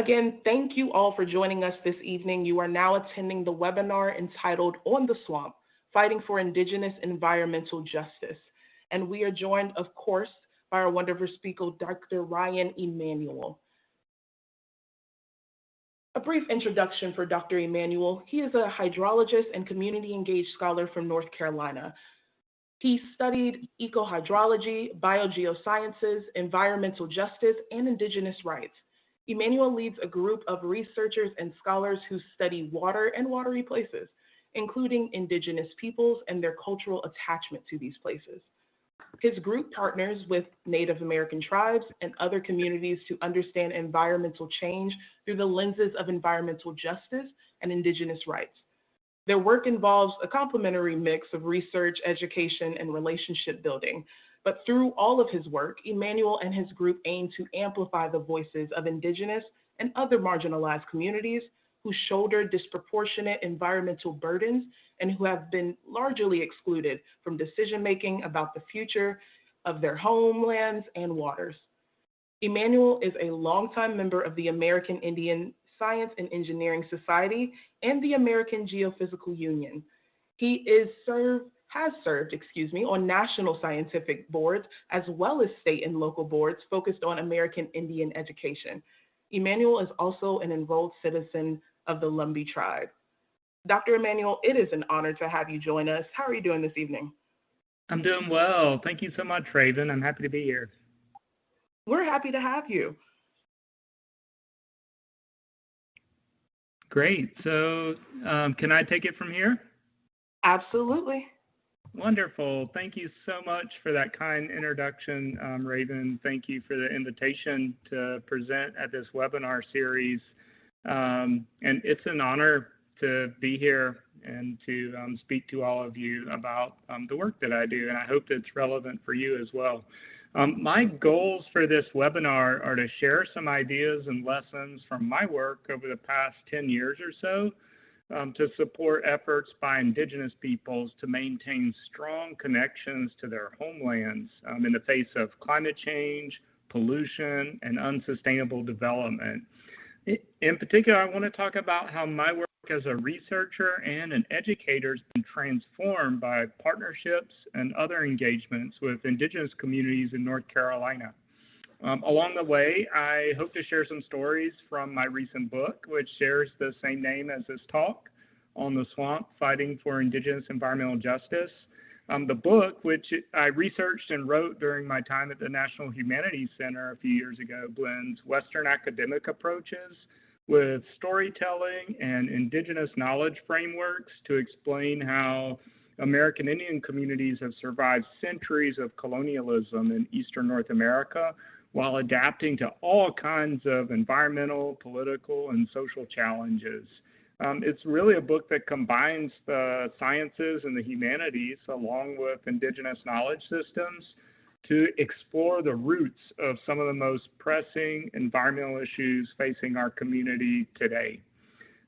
Again, thank you all for joining us this evening. You are now attending the webinar entitled On the Swamp, Fighting for Indigenous Environmental Justice. And we are joined, of course, by our wonderful speaker, Dr. Ryan Emanuel. A brief introduction for Dr. Emanuel. He is a hydrologist and community engaged scholar from North Carolina. He studied ecohydrology, biogeosciences, environmental justice, and indigenous rights. Emanuel leads a group of researchers and scholars who study water and watery places, including indigenous peoples and their cultural attachment to these places. His group partners with Native American tribes and other communities to understand environmental change through the lenses of environmental justice and indigenous rights. Their work involves a complementary mix of research, education, and relationship building. But through all of his work, Emanuel and his group aim to amplify the voices of indigenous and other marginalized communities who shoulder disproportionate environmental burdens and who have been largely excluded from decision-making about the future of their homelands and waters. Emanuel is a longtime member of the American Indian Science and Engineering Society and the American Geophysical Union. He has served on national scientific boards as well as state and local boards focused on American Indian education. Emanuel is also an enrolled citizen of the Lumbee tribe. Dr. Emanuel, it is an honor to have you join us. How are you doing this evening? I'm doing well. Thank you so much, Raven. I'm happy to be here. We're happy to have you. Great. So can I take it from here? Absolutely. Wonderful. Thank you so much for that kind introduction, Raven. Thank you for the invitation to present at this webinar series. And it's an honor to be here and to speak to all of you about the work that I do, and I hope it's relevant for you as well. My goals for this webinar are to share some ideas and lessons from my work over the past 10 years or so to support efforts by indigenous peoples to maintain strong connections to their homelands in the face of climate change, pollution, and unsustainable development. In particular, I want to talk about how my work as a researcher and an educator has been transformed by partnerships and other engagements with indigenous communities in North Carolina. Along the way, I hope to share some stories from my recent book, which shares the same name as this talk, On the Swamp, Fighting for Indigenous Environmental Justice. The book, which I researched and wrote during my time at the National Humanities Center a few years ago, blends Western academic approaches with storytelling and indigenous knowledge frameworks to explain how American Indian communities have survived centuries of colonialism in Eastern North America while adapting to all kinds of environmental, political, and social challenges. It's really a book that combines the sciences and the humanities along with indigenous knowledge systems to explore the roots of some of the most pressing environmental issues facing our community today.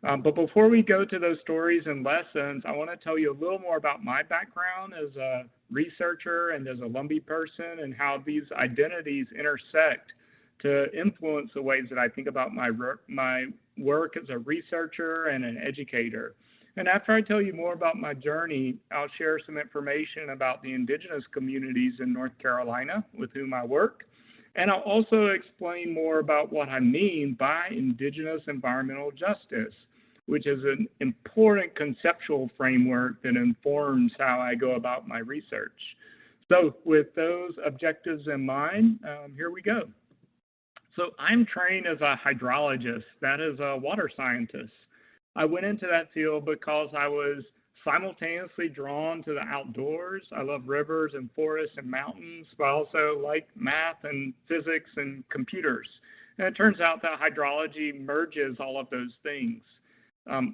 But before we go to those stories and lessons, I want to tell you a little more about my background as a researcher and as a Lumbee person and how these identities intersect to influence the ways that I think about my work as a researcher and an educator. And after I tell you more about my journey, I'll share some information about the indigenous communities in North Carolina with whom I work. And I'll also explain more about what I mean by indigenous environmental justice, which is an important conceptual framework that informs how I go about my research. So with those objectives in mind, here we go. So I'm trained as a hydrologist, that is a water scientist. I went into that field because I was simultaneously drawn to the outdoors. I love rivers and forests and mountains, but I also like math and physics and computers. And it turns out that hydrology merges all of those things.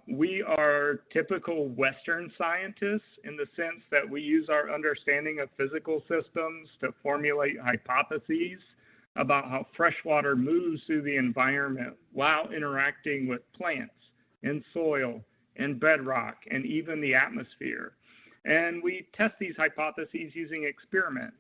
We are typical Western scientists in the sense that we use our understanding of physical systems to formulate hypotheses about how freshwater moves through the environment while interacting with plants and soil and bedrock and even the atmosphere. And we test these hypotheses using experiments.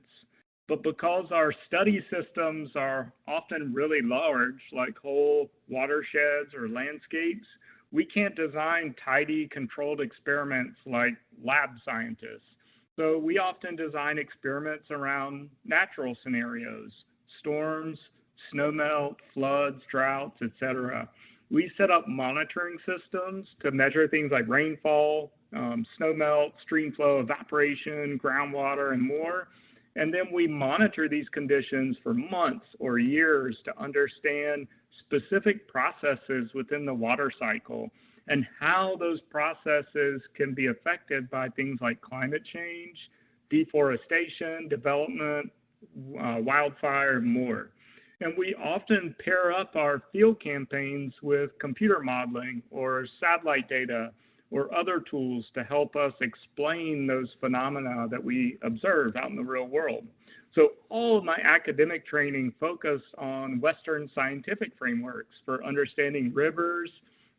But because our study systems are often really large, like whole watersheds or landscapes, we can't design tidy, controlled experiments like lab scientists. So we often design experiments around natural scenarios, storms, snowmelt, floods, droughts, etc. We set up monitoring systems to measure things like rainfall, snowmelt, stream flow, evaporation, groundwater, and more. And then we monitor these conditions for months or years to understand specific processes within the water cycle and how those processes can be affected by things like climate change, deforestation, development, wildfire, and more. And we often pair up our field campaigns with computer modeling or satellite data or other tools to help us explain those phenomena that we observe out in the real world. So all of my academic training focused on Western scientific frameworks for understanding rivers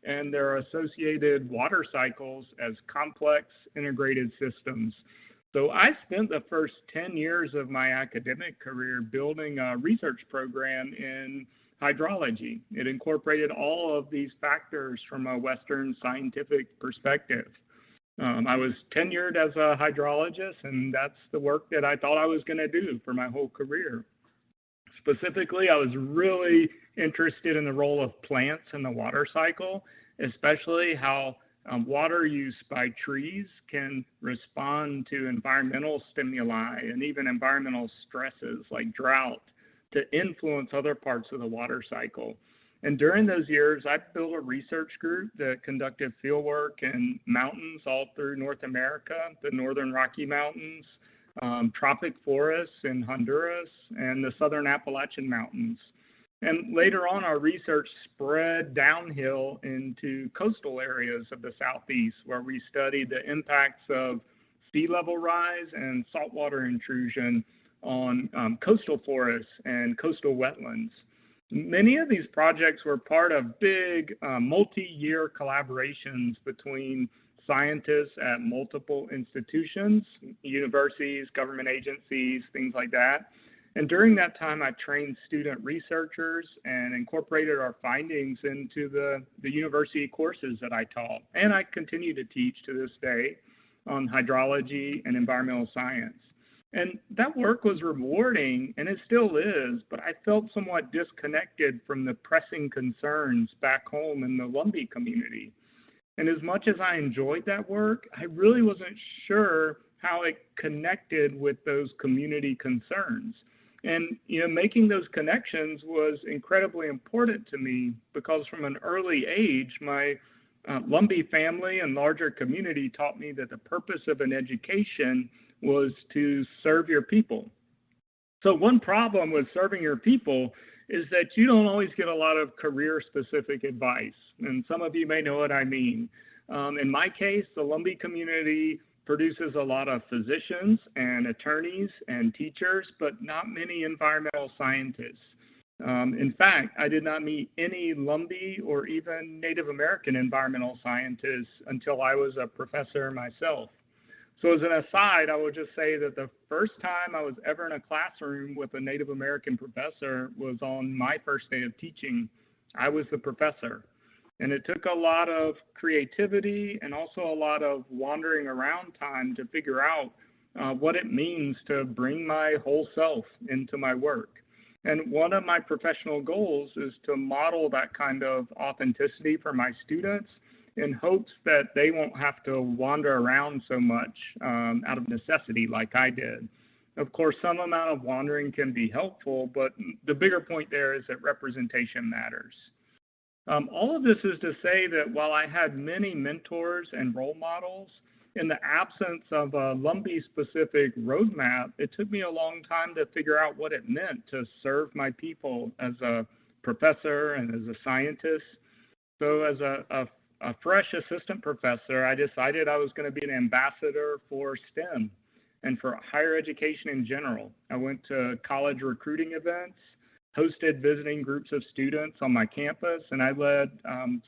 and their associated water cycles as complex integrated systems. So I spent the first 10 years of my academic career building a research program in hydrology. It incorporated all of these factors from a Western scientific perspective. I was tenured as a hydrologist, and that's the work that I thought I was going to do for my whole career. Specifically, I was really interested in the role of plants in the water cycle, especially how water use by trees can respond to environmental stimuli and even environmental stresses like drought to influence other parts of the water cycle. And during those years, I built a research group that conducted fieldwork in mountains all through North America, the Northern Rocky Mountains, tropic forests in Honduras, and the Southern Appalachian Mountains. And later on, our research spread downhill into coastal areas of the Southeast, where we studied the impacts of sea level rise and saltwater intrusion on coastal forests and coastal wetlands. Many of these projects were part of big multi-year collaborations between scientists at multiple institutions, universities, government agencies, things like that. And during that time, I trained student researchers and incorporated our findings into the university courses that I taught. And I continue to teach to this day on hydrology and environmental science. And that work was rewarding, and it still is, but I felt somewhat disconnected from the pressing concerns back home in the Lumbee community. And as much as I enjoyed that work, I really wasn't sure how it connected with those community concerns. And making those connections was incredibly important to me because from an early age, my Lumbee family and larger community taught me that the purpose of an education was to serve your people. So one problem with serving your people is that you don't always get a lot of career-specific advice, and some of you may know what I mean. In my case, the Lumbee community produces a lot of physicians and attorneys and teachers, but not many environmental scientists. In fact, I did not meet any Lumbee or even Native American environmental scientists until I was a professor myself. So as an aside, I will just say that the first time I was ever in a classroom with a Native American professor was on my first day of teaching. I was the professor. And it took a lot of creativity and also a lot of wandering around time to figure out what it means to bring my whole self into my work. And one of my professional goals is to model that kind of authenticity for my students in hopes that they won't have to wander around so much out of necessity like I did. Of course, some amount of wandering can be helpful, but the bigger point there is that representation matters. All of this is to say that while I had many mentors and role models, in the absence of a Lumbee-specific roadmap, it took me a long time to figure out what it meant to serve my people as a professor and as a scientist. So as a fresh assistant professor, I decided I was going to be an ambassador for STEM and for higher education in general. I went to college recruiting events, hosted visiting groups of students on my campus, and I led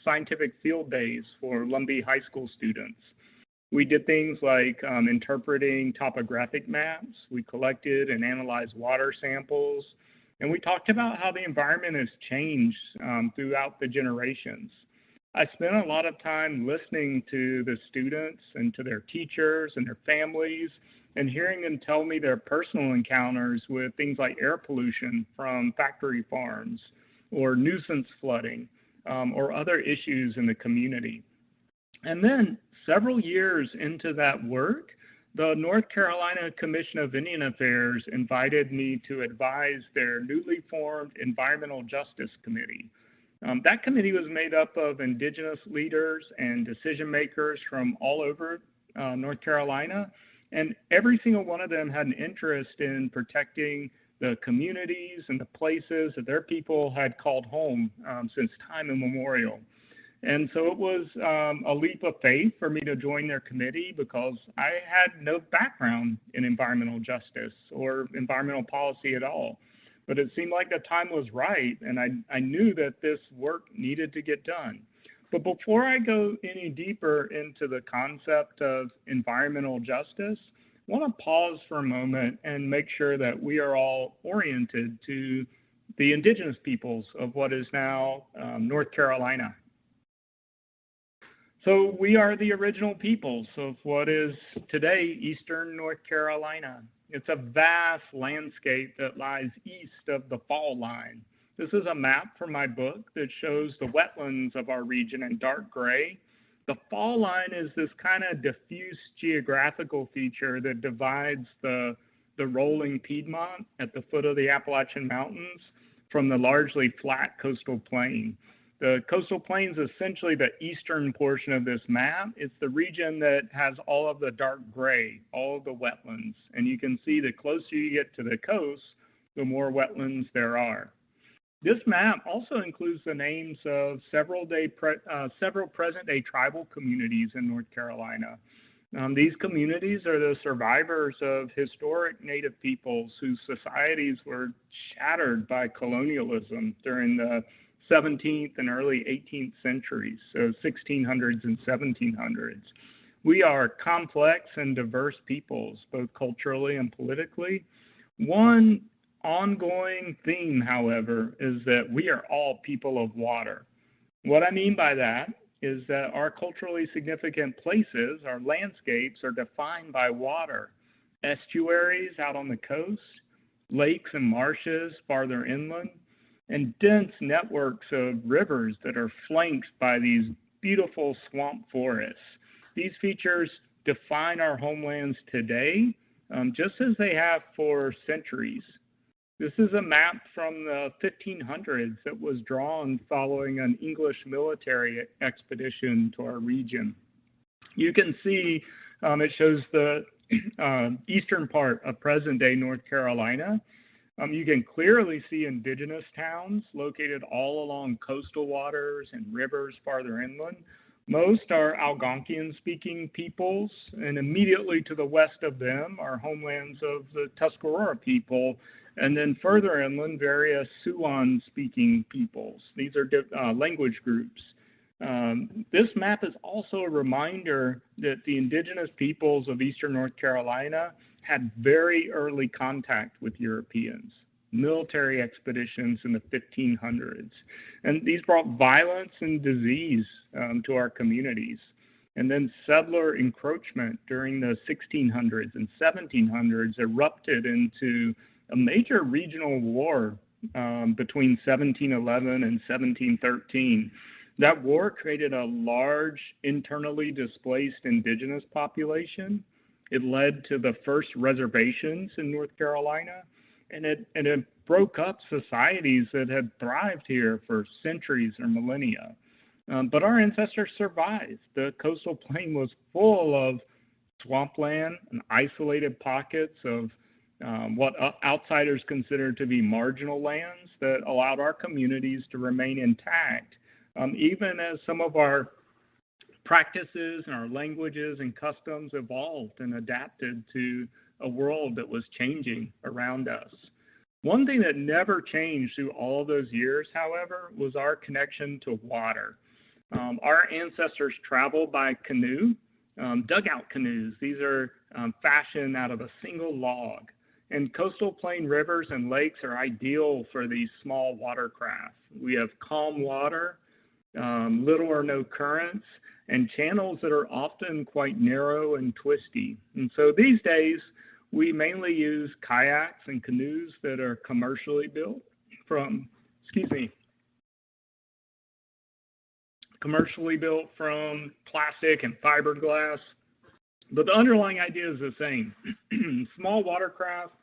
scientific field days for Lumbee high school students. We did things like interpreting topographic maps. We collected and analyzed water samples. And we talked about how the environment has changed throughout the generations. I spent a lot of time listening to the students and to their teachers and their families and hearing them tell me their personal encounters with things like air pollution from factory farms or nuisance flooding or other issues in the community. And then several years into that work, the North Carolina Commission of Indian Affairs invited me to advise their newly formed Environmental Justice Committee. That committee was made up of Indigenous leaders and decision makers from all over North Carolina, and every single one of them had an interest in protecting the communities and the places that their people had called home since time immemorial. And so it was a leap of faith for me to join their committee because I had no background in environmental justice or environmental policy at all. But it seemed like the time was right, and I knew that this work needed to get done. But before I go any deeper into the concept of environmental justice, I want to pause for a moment and make sure that we are all oriented to the indigenous peoples of what is now North Carolina. So we are the original peoples of what is today Eastern North Carolina. It's a vast landscape that lies east of the fall line. This is a map from my book that shows the wetlands of our region in dark gray. The fall line is this kind of diffuse geographical feature that divides the rolling Piedmont at the foot of the Appalachian Mountains from the largely flat coastal plain. The coastal plain is essentially the eastern portion of this map. It's the region that has all of the dark gray, all of the wetlands. And you can see the closer you get to the coast, the more wetlands there are. This map also includes the names of several present-day tribal communities in North Carolina. These communities are the survivors of historic Native peoples whose societies were shattered by colonialism during the 17th and early 18th centuries, so 1600s and 1700s. We are complex and diverse peoples, both culturally and politically. One ongoing theme, however, is that we are all people of water. What I mean by that is that our culturally significant places, our landscapes, are defined by water. Estuaries out on the coast, lakes and marshes farther inland, and dense networks of rivers that are flanked by these beautiful swamp forests. These features define our homelands today, just as they have for centuries. This is a map from the 1500s that was drawn following an English military expedition to our region. You can see it shows the eastern part of present-day North Carolina. You can clearly see indigenous towns located all along coastal waters and rivers farther inland. Most are Algonquian-speaking peoples, and immediately to the west of them are homelands of the Tuscarora people, and then further inland, various Siouan-speaking peoples. These are language groups. This map is also a reminder that the indigenous peoples of Eastern North Carolina had very early contact with Europeans, military expeditions in the 1500s. And these brought violence and disease to our communities. And then settler encroachment during the 1600s and 1700s erupted into a major regional war between 1711 and 1713. That war created a large internally displaced indigenous population. It led to the first reservations in North Carolina, and it broke up societies that had thrived here for centuries or millennia. But our ancestors survived. The coastal plain was full of swampland and isolated pockets of what outsiders consider to be marginal lands that allowed our communities to remain intact, even as some of our practices and our languages and customs evolved and adapted to a world that was changing around us. One thing that never changed through all those years, however, was our connection to water. Our ancestors traveled by canoe dugout canoes. These are fashioned out of a single log. And coastal plain rivers and lakes are ideal for these small watercraft. We have calm water, little or no currents, and channels that are often quite narrow and twisty. And so these days, we mainly use kayaks and canoes that are commercially built from, plastic and fiberglass. But the underlying idea is the same. Small watercraft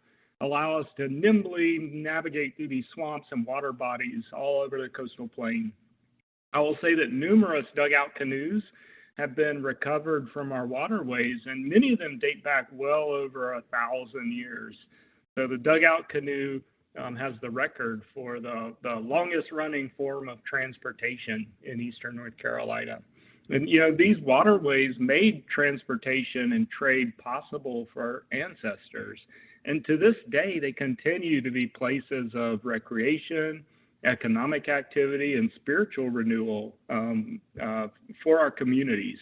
allow us to nimbly navigate through these swamps and water bodies all over the coastal plain. I will say that numerous dugout canoes have been recovered from our waterways, and many of them date back well over 1,000 years. So the dugout canoe has the record for the longest running form of transportation in eastern North Carolina. And, you know, these waterways made transportation and trade possible for our ancestors. And to this day, they continue to be places of recreation, economic activity, and spiritual renewal for our communities.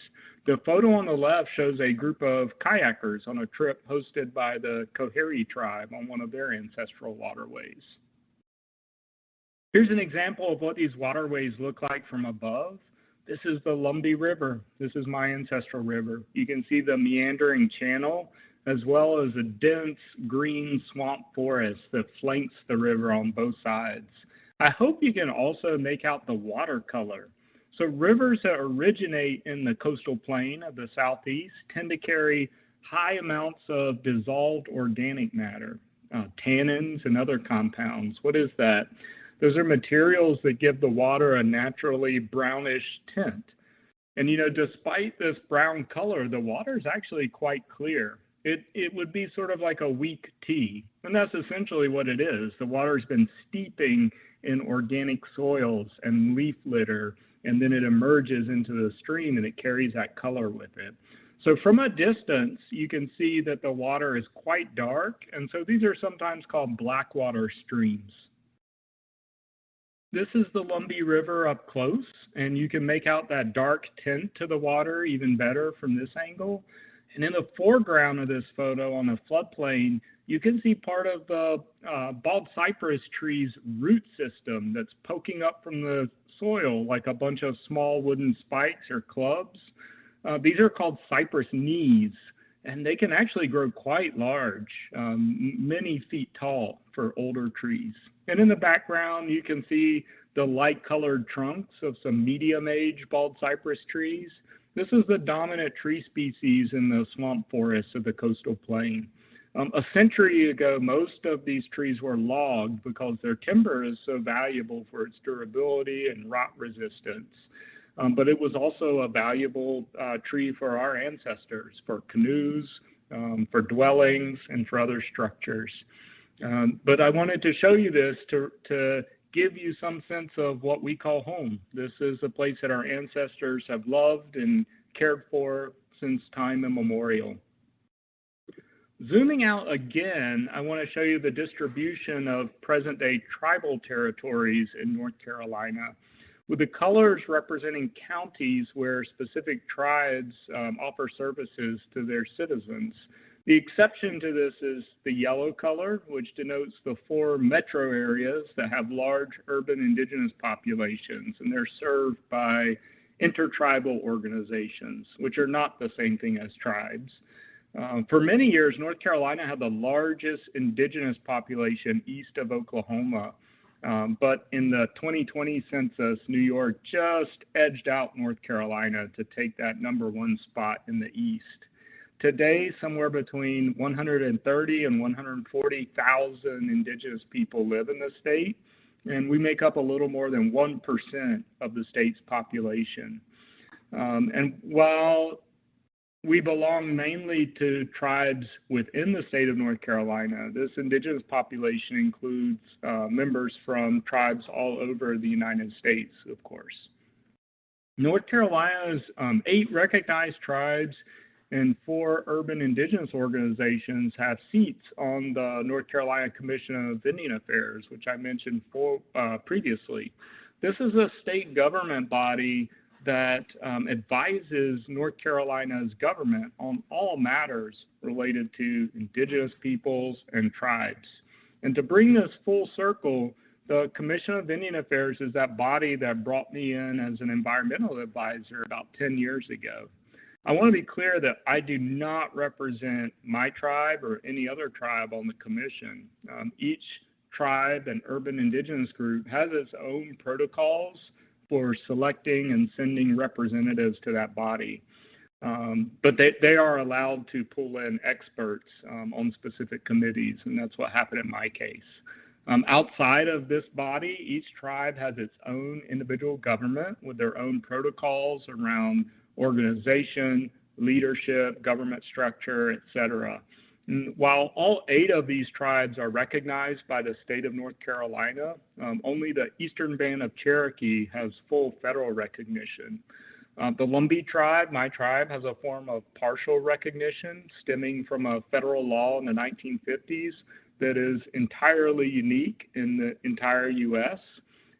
The photo on the left shows a group of kayakers on a trip hosted by the Coharie tribe on one of their ancestral waterways. Here's an example of what these waterways look like from above. This is the Lumbee River. This is my ancestral river. You can see the meandering channel as well as a dense green swamp forest that flanks the river on both sides. I hope you can also make out the watercolor. So rivers that originate in the coastal plain of the southeast tend to carry high amounts of dissolved organic matter, tannins and other compounds. What is that? Those are materials that give the water a naturally brownish tint. And, you know, despite this brown color, the water is actually quite clear. It would be sort of like a weak tea, and that's essentially what it is. The water's been steeping in organic soils and leaf litter, and then it emerges into the stream and it carries that color with it. So from a distance, you can see that the water is quite dark, and so these are sometimes called blackwater streams. This is the Lumbee River up close, and you can make out that dark tint to the water even better from this angle. And in the foreground of this photo on the floodplain, you can see part of the bald cypress tree's root system that's poking up from the soil like a bunch of small wooden spikes or clubs. These are called cypress knees, and they can actually grow quite large, many feet tall for older trees. And in the background, you can see the light-colored trunks of some medium-age bald cypress trees. This is the dominant tree species in the swamp forests of the coastal plain. A century ago, most of these trees were logged because their timber is so valuable for its durability and rot resistance. But it was also a valuable tree for our ancestors, for canoes, for dwellings, and for other structures. But I wanted to show you this to give you some sense of what we call home. This is a place that our ancestors have loved and cared for since time immemorial. Zooming out again, I want to show you the distribution of present-day tribal territories in North Carolina, with the colors representing counties where specific tribes offer services to their citizens. The exception to this is the yellow color, which denotes the 4 metro areas that have large urban indigenous populations, and they're served by intertribal organizations, which are not the same thing as tribes. For many years, North Carolina had the largest indigenous population east of Oklahoma, but in the 2020 census, New York just edged out North Carolina to take that #1 spot in the east. Today, somewhere between 130 and 140,000 indigenous people live in the state, and we make up a little more than 1% of the state's population. And while we belong mainly to tribes within the state of North Carolina, this indigenous population includes members from tribes all over the United States, of course. North Carolina's 8 recognized tribes and 4 urban indigenous organizations have seats on the North Carolina Commission of Indian Affairs, which I mentioned previously. This is a state government body that advises North Carolina's government on all matters related to indigenous peoples and tribes. And to bring this full circle, the Commission of Indian Affairs is that body that brought me in as an environmental advisor about 10 years ago. I want to be clear that I do not represent my tribe or any other tribe on the commission. Each tribe and urban indigenous group has its own protocols for selecting and sending representatives to that body. But they are allowed to pull in experts on specific committees, and that's what happened in my case. Outside of this body, each tribe has its own individual government with their own protocols around organization, leadership, government structure, etc. And while all 8 of these tribes are recognized by the state of North Carolina, only the Eastern Band of Cherokee has full federal recognition. The Lumbee tribe, my tribe, has a form of partial recognition stemming from a federal law in the 1950s that is entirely unique in the entire U.S.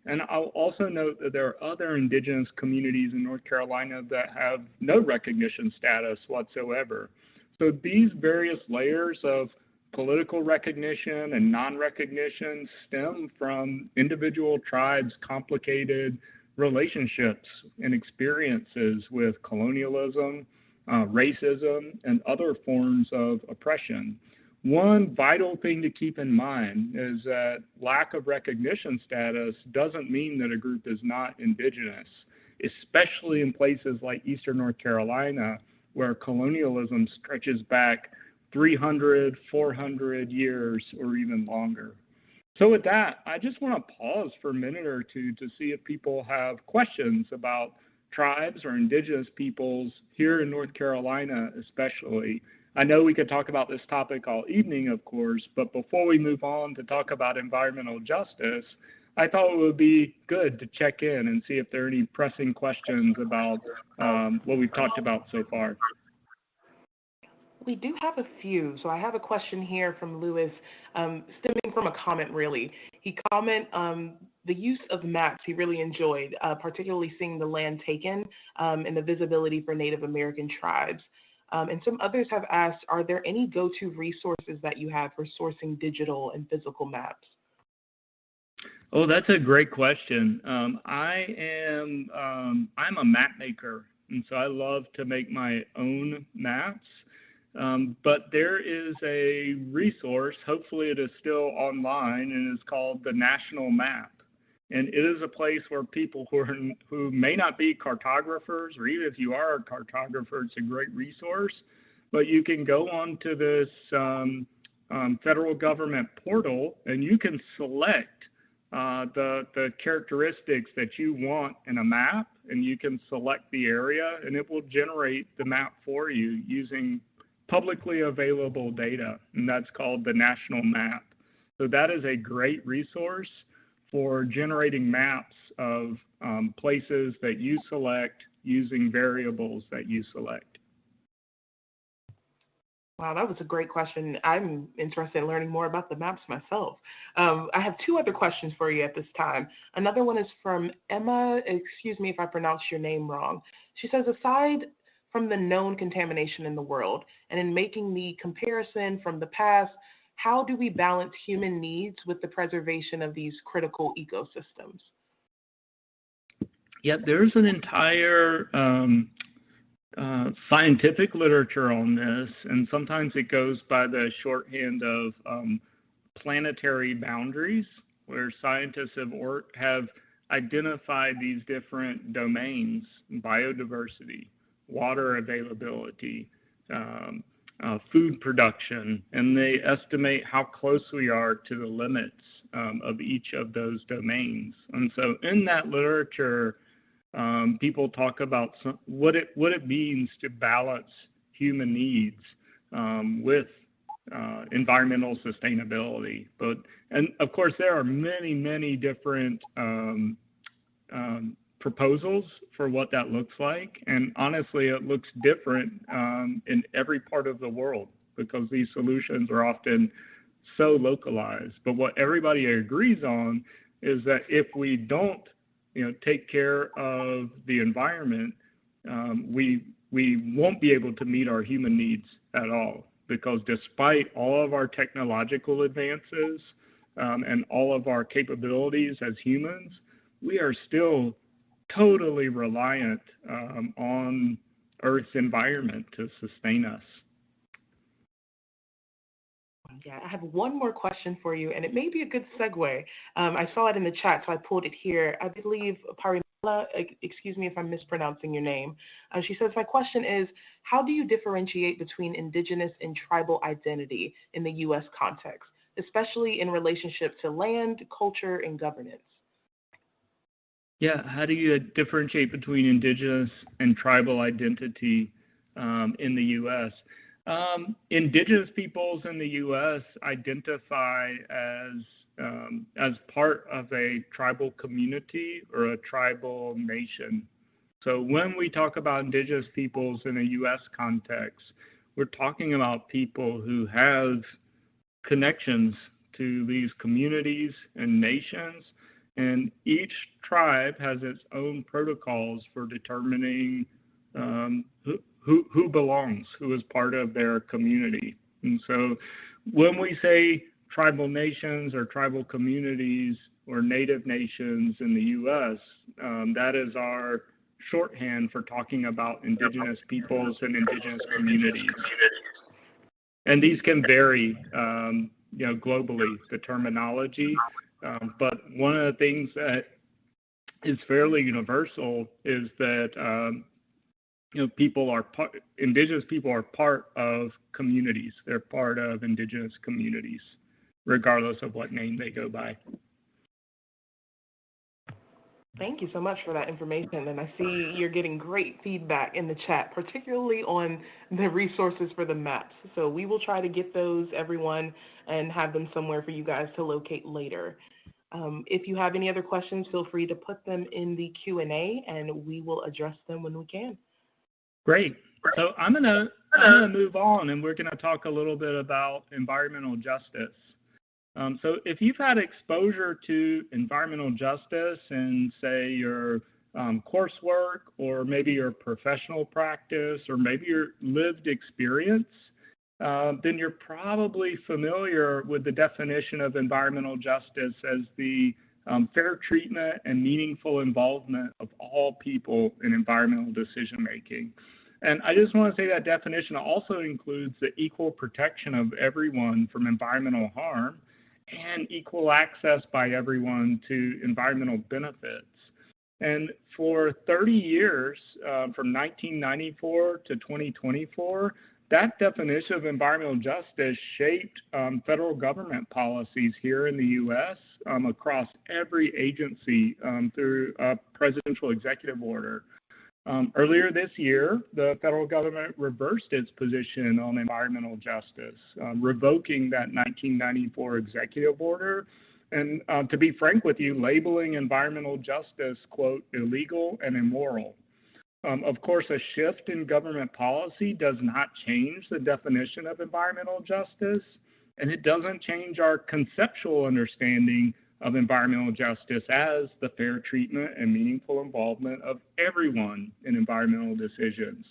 And I'll also note that there are other indigenous communities in North Carolina that have no recognition status whatsoever. So these various layers of political recognition and non-recognition stem from individual tribes' complicated relationships and experiences with colonialism, racism, and other forms of oppression. One vital thing to keep in mind is that lack of recognition status doesn't mean that a group is not indigenous, especially in places like Eastern North Carolina, where colonialism stretches back 300, 400 years or even longer. So with that, I just want to pause for a minute or two to see if people have questions about tribes or indigenous peoples here in North Carolina especially. I know we could talk about this topic all evening, of course, but before we move on to talk about environmental justice, I thought it would be good to check in and see if there are any pressing questions about what we've talked about so far. We do have a few. So I have a question here from Lewis, stemming from a comment, really. He commented the use of maps he really enjoyed, particularly seeing the land taken and the visibility for Native American tribes. And some others have asked, are there any go-to resources that you have for sourcing digital and physical maps? Oh, that's a great question. I'm a map maker, and so I love to make my own maps. But there is a resource, hopefully it is still online, and it's called the National Map. And it is a place where people who may not be cartographers, or even if you are a cartographer, it's a great resource. But you can go onto this federal government portal, and you can select the characteristics that you want in a map, and you can select the area, and it will generate the map for you using publicly available data, and that's called the National Map. So that is a great resource for generating maps of places that you select using variables that you select. Wow, that was a great question. I'm interested in learning more about the maps myself. I have 2 other questions for you at this time. Another one is from Emma. Excuse me if I pronounced your name wrong. She says, aside from the known contamination in the world, and in making the comparison from the past, how do we balance human needs with the preservation of these critical ecosystems? Yeah, there's an entire scientific literature on this, and sometimes it goes by the shorthand of planetary boundaries, where scientists have identified these different domains: biodiversity, water availability, food production, and they estimate how close we are to the limits of each of those domains. And so in that literature, people talk about what it means to balance human needs with environmental sustainability. And of course, there are many different proposals for what that looks like. And honestly, it looks different in every part of the world because these solutions are often so localized. But what everybody agrees on is that if we don't take care of the environment, we won't be able to meet our human needs at all, because despite all of our technological advances and all of our capabilities as humans, we are still totally reliant on Earth's environment to sustain us. Yeah, I have one more question for you, and it may be a good segue. I saw it in the chat, so I pulled it here. I believe Parimala, excuse me if I'm mispronouncing your name. She says, my question is, how do you differentiate between indigenous and tribal identity in the U.S. context, especially in relationship to land, culture, and governance? Yeah, how do you differentiate between indigenous and tribal identity in the U.S.? Indigenous peoples in the U.S. identify as part of a tribal community or a tribal nation. So when we talk about indigenous peoples in a U.S. context, we're talking about people who have connections to these communities and nations, and each tribe has its own protocols for determining who belongs, who is part of their community. And so when we say tribal nations or tribal communities or native nations in the U.S., that is our shorthand for talking about indigenous peoples and indigenous communities. And these can vary, globally, the terminology. But one of the things that is fairly universal is that indigenous people are part of communities. They're part of indigenous communities, regardless of what name they go by. Thank you so much for that information. And I see you're getting great feedback in the chat, particularly on the resources for the maps. So we will try to get those, everyone, and have them somewhere for you guys to locate later. If you have any other questions, feel free to put them in the Q&A, and we will address them when we can. Great. So I'm gonna move on, and we're gonna talk a little bit about environmental justice. So if you've had exposure to environmental justice in, say, your coursework, or maybe your professional practice, or maybe your lived experience, then you're probably familiar with the definition of environmental justice as the fair treatment and meaningful involvement of all people in environmental decision making. And I just want to say that definition also includes the equal protection of everyone from environmental harm and equal access by everyone to environmental benefits. And for 30 years, from 1994 to 2024, that definition of environmental justice shaped federal government policies here in the U.S. Across every agency through a presidential executive order. Earlier this year, the federal government reversed its position on environmental justice, revoking that 1994 executive order, and to be frank with you, labeling environmental justice, quote, illegal and immoral. Of course, a shift in government policy does not change the definition of environmental justice, and it doesn't change our conceptual understanding of environmental justice as the fair treatment and meaningful involvement of everyone in environmental decisions.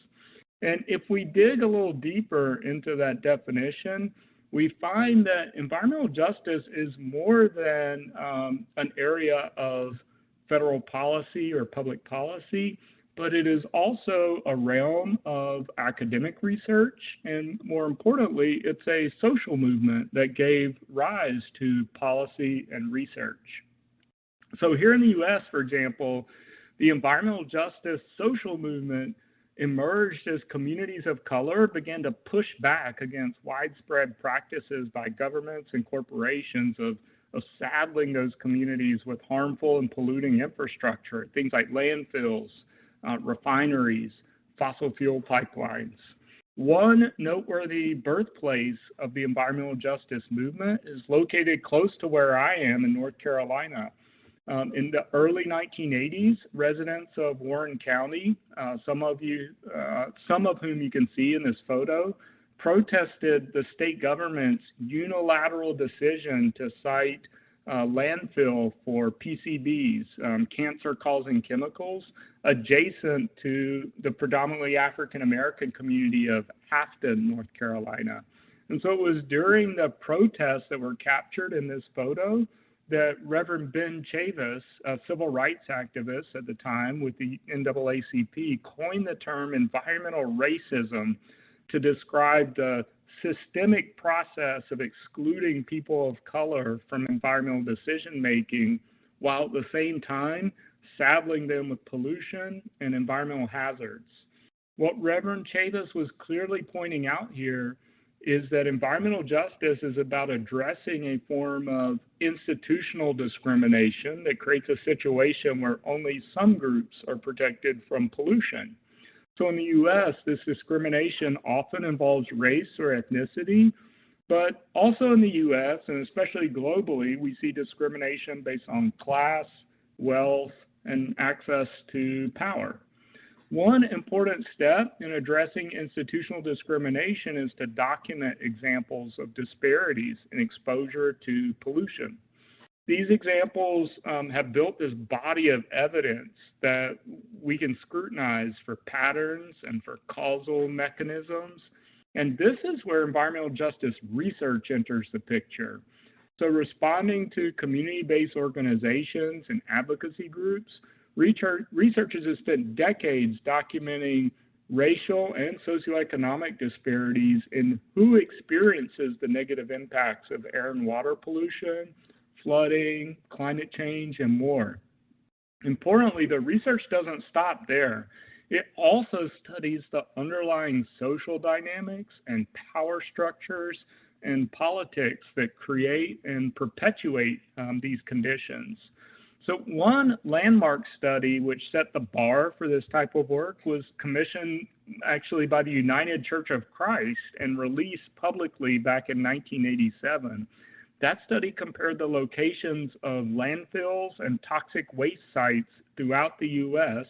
And if we dig a little deeper into that definition, we find that environmental justice is more than an area of federal policy or public policy, but it is also a realm of academic research, and more importantly, it's a social movement that gave rise to policy and research. So here in the US, for example, the environmental justice social movement emerged as communities of color began to push back against widespread practices by governments and corporations of saddling those communities with harmful and polluting infrastructure, things like landfills, refineries, fossil fuel pipelines. One noteworthy birthplace of the environmental justice movement is located close to where I am in North Carolina. In the early 1980s, residents of Warren County, some of whom you can see in this photo, protested the state government's unilateral decision to cite landfill for PCBs, cancer-causing chemicals, adjacent to the predominantly African-American community of Afton, North Carolina. And so it was during the protests that were captured in this photo that Reverend Ben Chavis, a civil rights activist at the time with the NAACP, coined the term environmental racism to describe the systemic process of excluding people of color from environmental decision-making, while at the same time saddling them with pollution and environmental hazards. What Reverend Chavis was clearly pointing out here is that environmental justice is about addressing a form of institutional discrimination that creates a situation where only some groups are protected from pollution. So in the US, this discrimination often involves race or ethnicity, but also in the US, and especially globally, we see discrimination based on class, wealth, and access to power. One important step in addressing institutional discrimination is to document examples of disparities in exposure to pollution. These examples have built this body of evidence that we can scrutinize for patterns and for causal mechanisms. And this is where environmental justice research enters the picture. So responding to community-based organizations and advocacy groups, researchers have spent decades documenting racial and socioeconomic disparities in who experiences the negative impacts of air and water pollution, flooding, climate change, and more. Importantly, the research doesn't stop there. It also studies the underlying social dynamics and power structures and politics that create and perpetuate these conditions. So one landmark study which set the bar for this type of work was commissioned actually by the United Church of Christ and released publicly back in 1987. That study compared the locations of landfills and toxic waste sites throughout the U.S.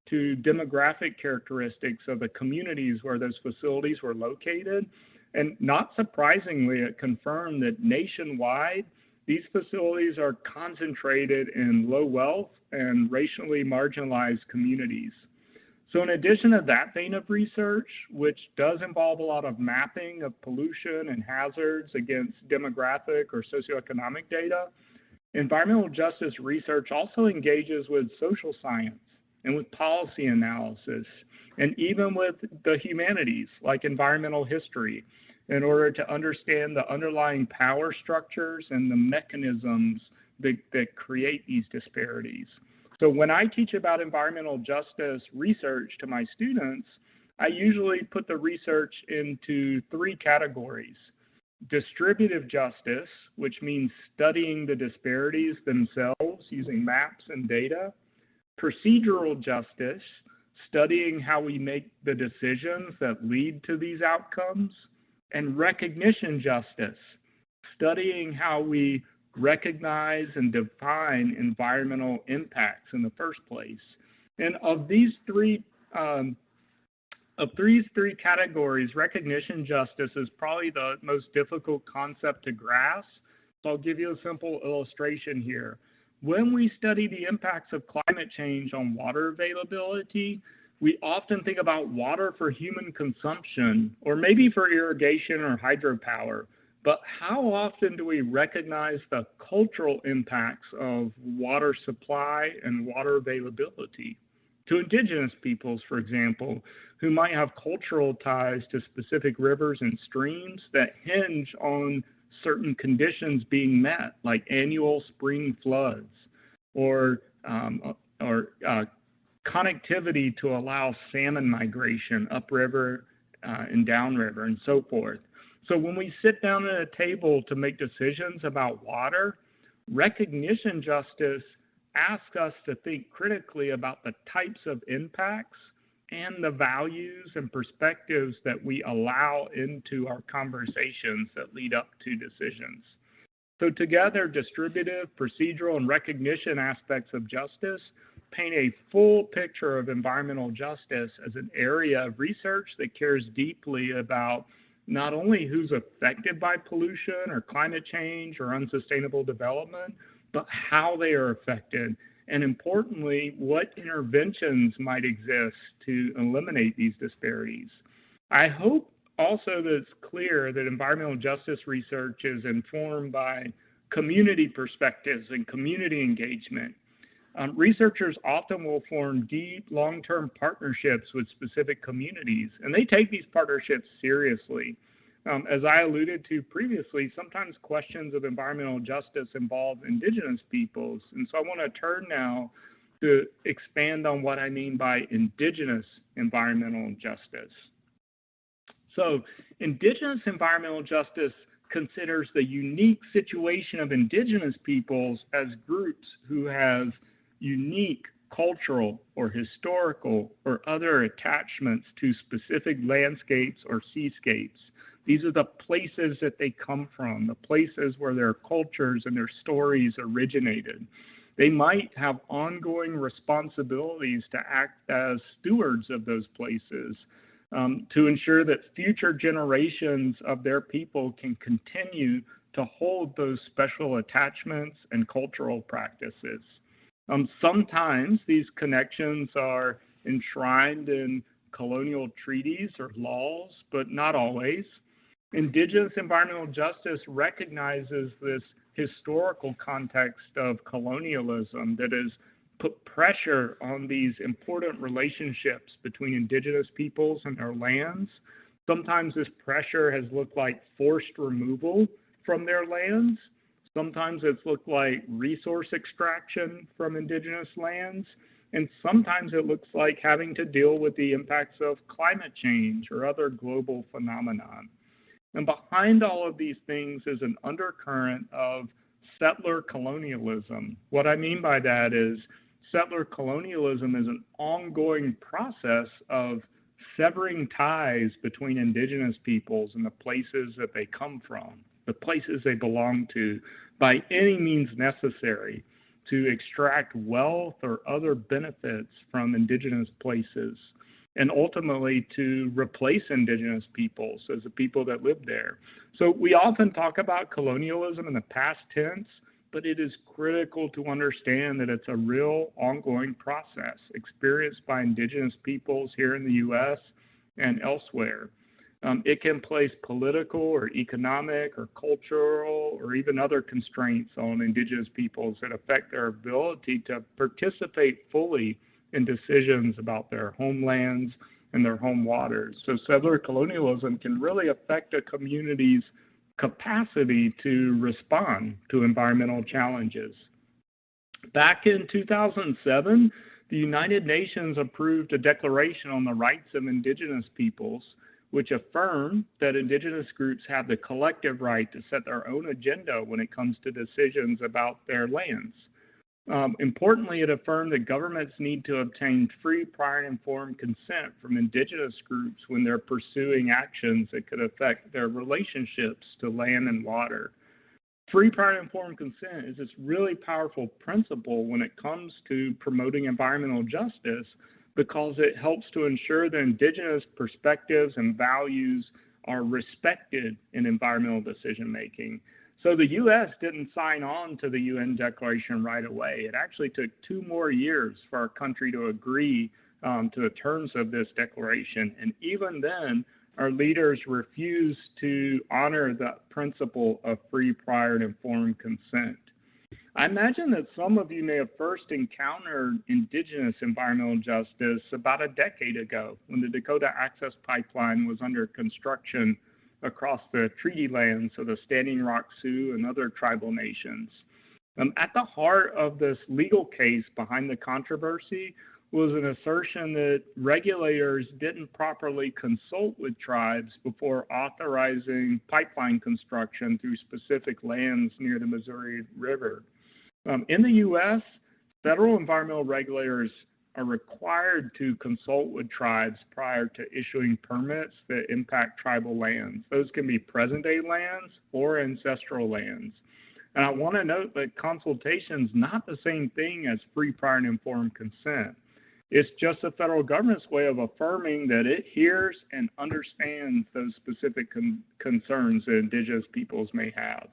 to demographic characteristics of the communities where those facilities were located. And not surprisingly, it confirmed that nationwide, these facilities are concentrated in low wealth and racially marginalized communities. So in addition to that vein of research, which does involve a lot of mapping of pollution and hazards against demographic or socioeconomic data, environmental justice research also engages with social science and with policy analysis, and even with the humanities like environmental history, in order to understand the underlying power structures and the mechanisms that create these disparities. So when I teach about environmental justice research to my students, I usually put the research into three categories. Distributive justice, which means studying the disparities themselves using maps and data. Procedural justice, studying how we make the decisions that lead to these outcomes. And recognition justice, studying how we recognize and define environmental impacts in the first place. And of these three categories, recognition justice is probably the most difficult concept to grasp. So I'll give you a simple illustration here. When we study the impacts of climate change on water availability, we often think about water for human consumption, or maybe for irrigation or hydropower. But how often do we recognize the cultural impacts of water supply and water availability? To indigenous peoples, for example, who might have cultural ties to specific rivers and streams that hinge on certain conditions being met, like annual spring floods, or connectivity to allow salmon migration upriver and downriver and so forth. So when we sit down at a table to make decisions about water, recognition justice asks us to think critically about the types of impacts and the values and perspectives that we allow into our conversations that lead up to decisions. So together, distributive, procedural, and recognition aspects of justice paint a full picture of environmental justice as an area of research that cares deeply about not only who's affected by pollution or climate change or unsustainable development, but how they are affected, and importantly, what interventions might exist to eliminate these disparities. I hope also that it's clear that environmental justice research is informed by community perspectives and community engagement. Researchers often will form deep, long-term partnerships with specific communities, and they take these partnerships seriously. As I alluded to previously, sometimes questions of environmental justice involve Indigenous peoples, and so I want to turn now to expand on what I mean by Indigenous environmental justice. So, Indigenous environmental justice considers the unique situation of Indigenous peoples as groups who have unique cultural or historical or other attachments to specific landscapes or seascapes. These are the places that they come from, the places where their cultures and their stories originated. They might have ongoing responsibilities to act as stewards of those places, to ensure that future generations of their people can continue to hold those special attachments and cultural practices. Sometimes these connections are enshrined in colonial treaties or laws, but not always. Indigenous environmental justice recognizes this historical context of colonialism that has put pressure on these important relationships between Indigenous peoples and their lands. Sometimes this pressure has looked like forced removal from their lands. Sometimes it's looked like resource extraction from Indigenous lands. And sometimes it looks like having to deal with the impacts of climate change or other global phenomenon. And behind all of these things is an undercurrent of settler colonialism. What I mean by that is settler colonialism is an ongoing process of severing ties between Indigenous peoples and the places that they come from, the places they belong to, by any means necessary to extract wealth or other benefits from Indigenous places, and ultimately to replace Indigenous peoples as the people that live there. So we often talk about colonialism in the past tense, but it is critical to understand that it's a real ongoing process experienced by Indigenous peoples here in the U.S. and elsewhere. It can place political or economic or cultural or even other constraints on Indigenous peoples that affect their ability to participate fully in decisions about their homelands and their home waters. So settler colonialism can really affect a community's capacity to respond to environmental challenges. Back in 2007, the United Nations approved a declaration on the rights of Indigenous peoples, which affirmed that Indigenous groups have the collective right to set their own agenda when it comes to decisions about their lands. Importantly, it affirmed that governments need to obtain free, prior, and informed consent from Indigenous groups when they're pursuing actions that could affect their relationships to land and water. Free, prior, and informed consent is this really powerful principle when it comes to promoting environmental justice, because it helps to ensure that Indigenous perspectives and values are respected in environmental decision making. So the U.S. didn't sign on to the UN Declaration right away. It actually took 2 more years for our country to agree to the terms of this declaration. And even then, our leaders refused to honor the principle of free, prior, and informed consent. I imagine that some of you may have first encountered Indigenous environmental justice about a decade ago when the Dakota Access Pipeline was under construction across the treaty lands of the Standing Rock Sioux and other tribal nations. At the heart of this legal case behind the controversy was an assertion that regulators didn't properly consult with tribes before authorizing pipeline construction through specific lands near the Missouri River. In the U.S., federal environmental regulators are required to consult with tribes prior to issuing permits that impact tribal lands. Those can be present-day lands or ancestral lands. And I want to note that consultation is not the same thing as free, prior, and informed consent. It's just the federal government's way of affirming that it hears and understands those specific concerns that Indigenous peoples may have.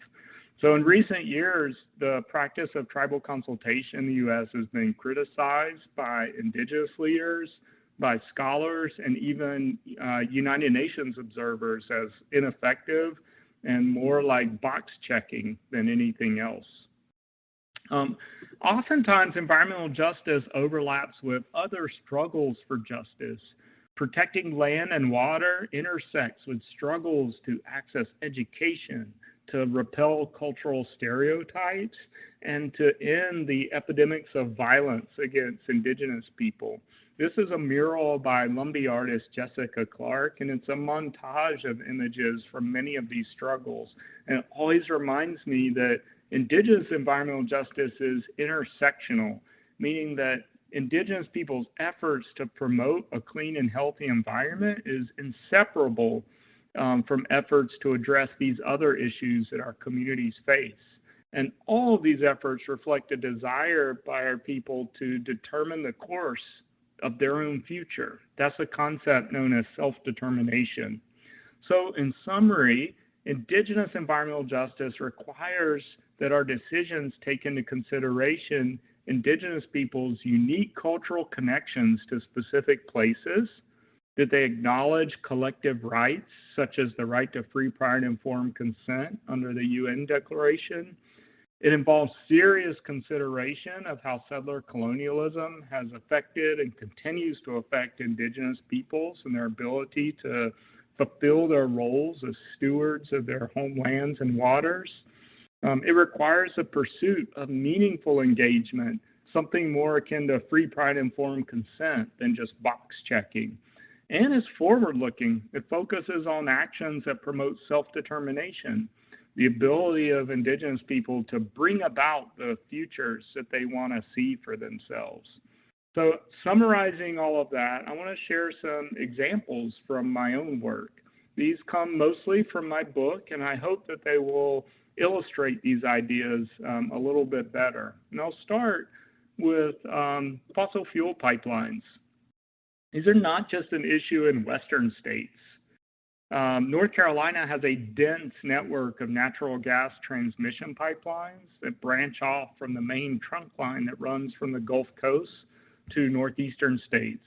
So in recent years, the practice of tribal consultation in the U.S. has been criticized by Indigenous leaders, by scholars, and even United Nations observers as ineffective and more like box checking than anything else. Oftentimes, environmental justice overlaps with other struggles for justice. Protecting land and water intersects with struggles to access education, to repel cultural stereotypes, and to end the epidemics of violence against Indigenous people. This is a mural by Lumbee artist Jessica Clark, and it's a montage of images from many of these struggles. And it always reminds me that Indigenous environmental justice is intersectional, meaning that Indigenous people's efforts to promote a clean and healthy environment is inseparable from efforts to address these other issues that our communities face. And all of these efforts reflect a desire by our people to determine the course of their own future. That's a concept known as self-determination. So in summary, Indigenous environmental justice requires that our decisions take into consideration Indigenous people's unique cultural connections to specific places, that they acknowledge collective rights, such as the right to free, prior, and informed consent under the UN Declaration. It involves serious consideration of how settler colonialism has affected and continues to affect Indigenous peoples and their ability to fulfill their roles as stewards of their homelands and waters. It requires a pursuit of meaningful engagement, something more akin to free, prior, and informed consent than just box checking. And it's forward-looking. It focuses on actions that promote self-determination, the ability of Indigenous people to bring about the futures that they want to see for themselves. So summarizing all of that, I want to share some examples from my own work. These come mostly from my book, and I hope that they will illustrate these ideas a little bit better. And I'll start with fossil fuel pipelines. These are not just an issue in Western states. North Carolina has a dense network of natural gas transmission pipelines that branch off from the main trunk line that runs from the Gulf Coast to northeastern states.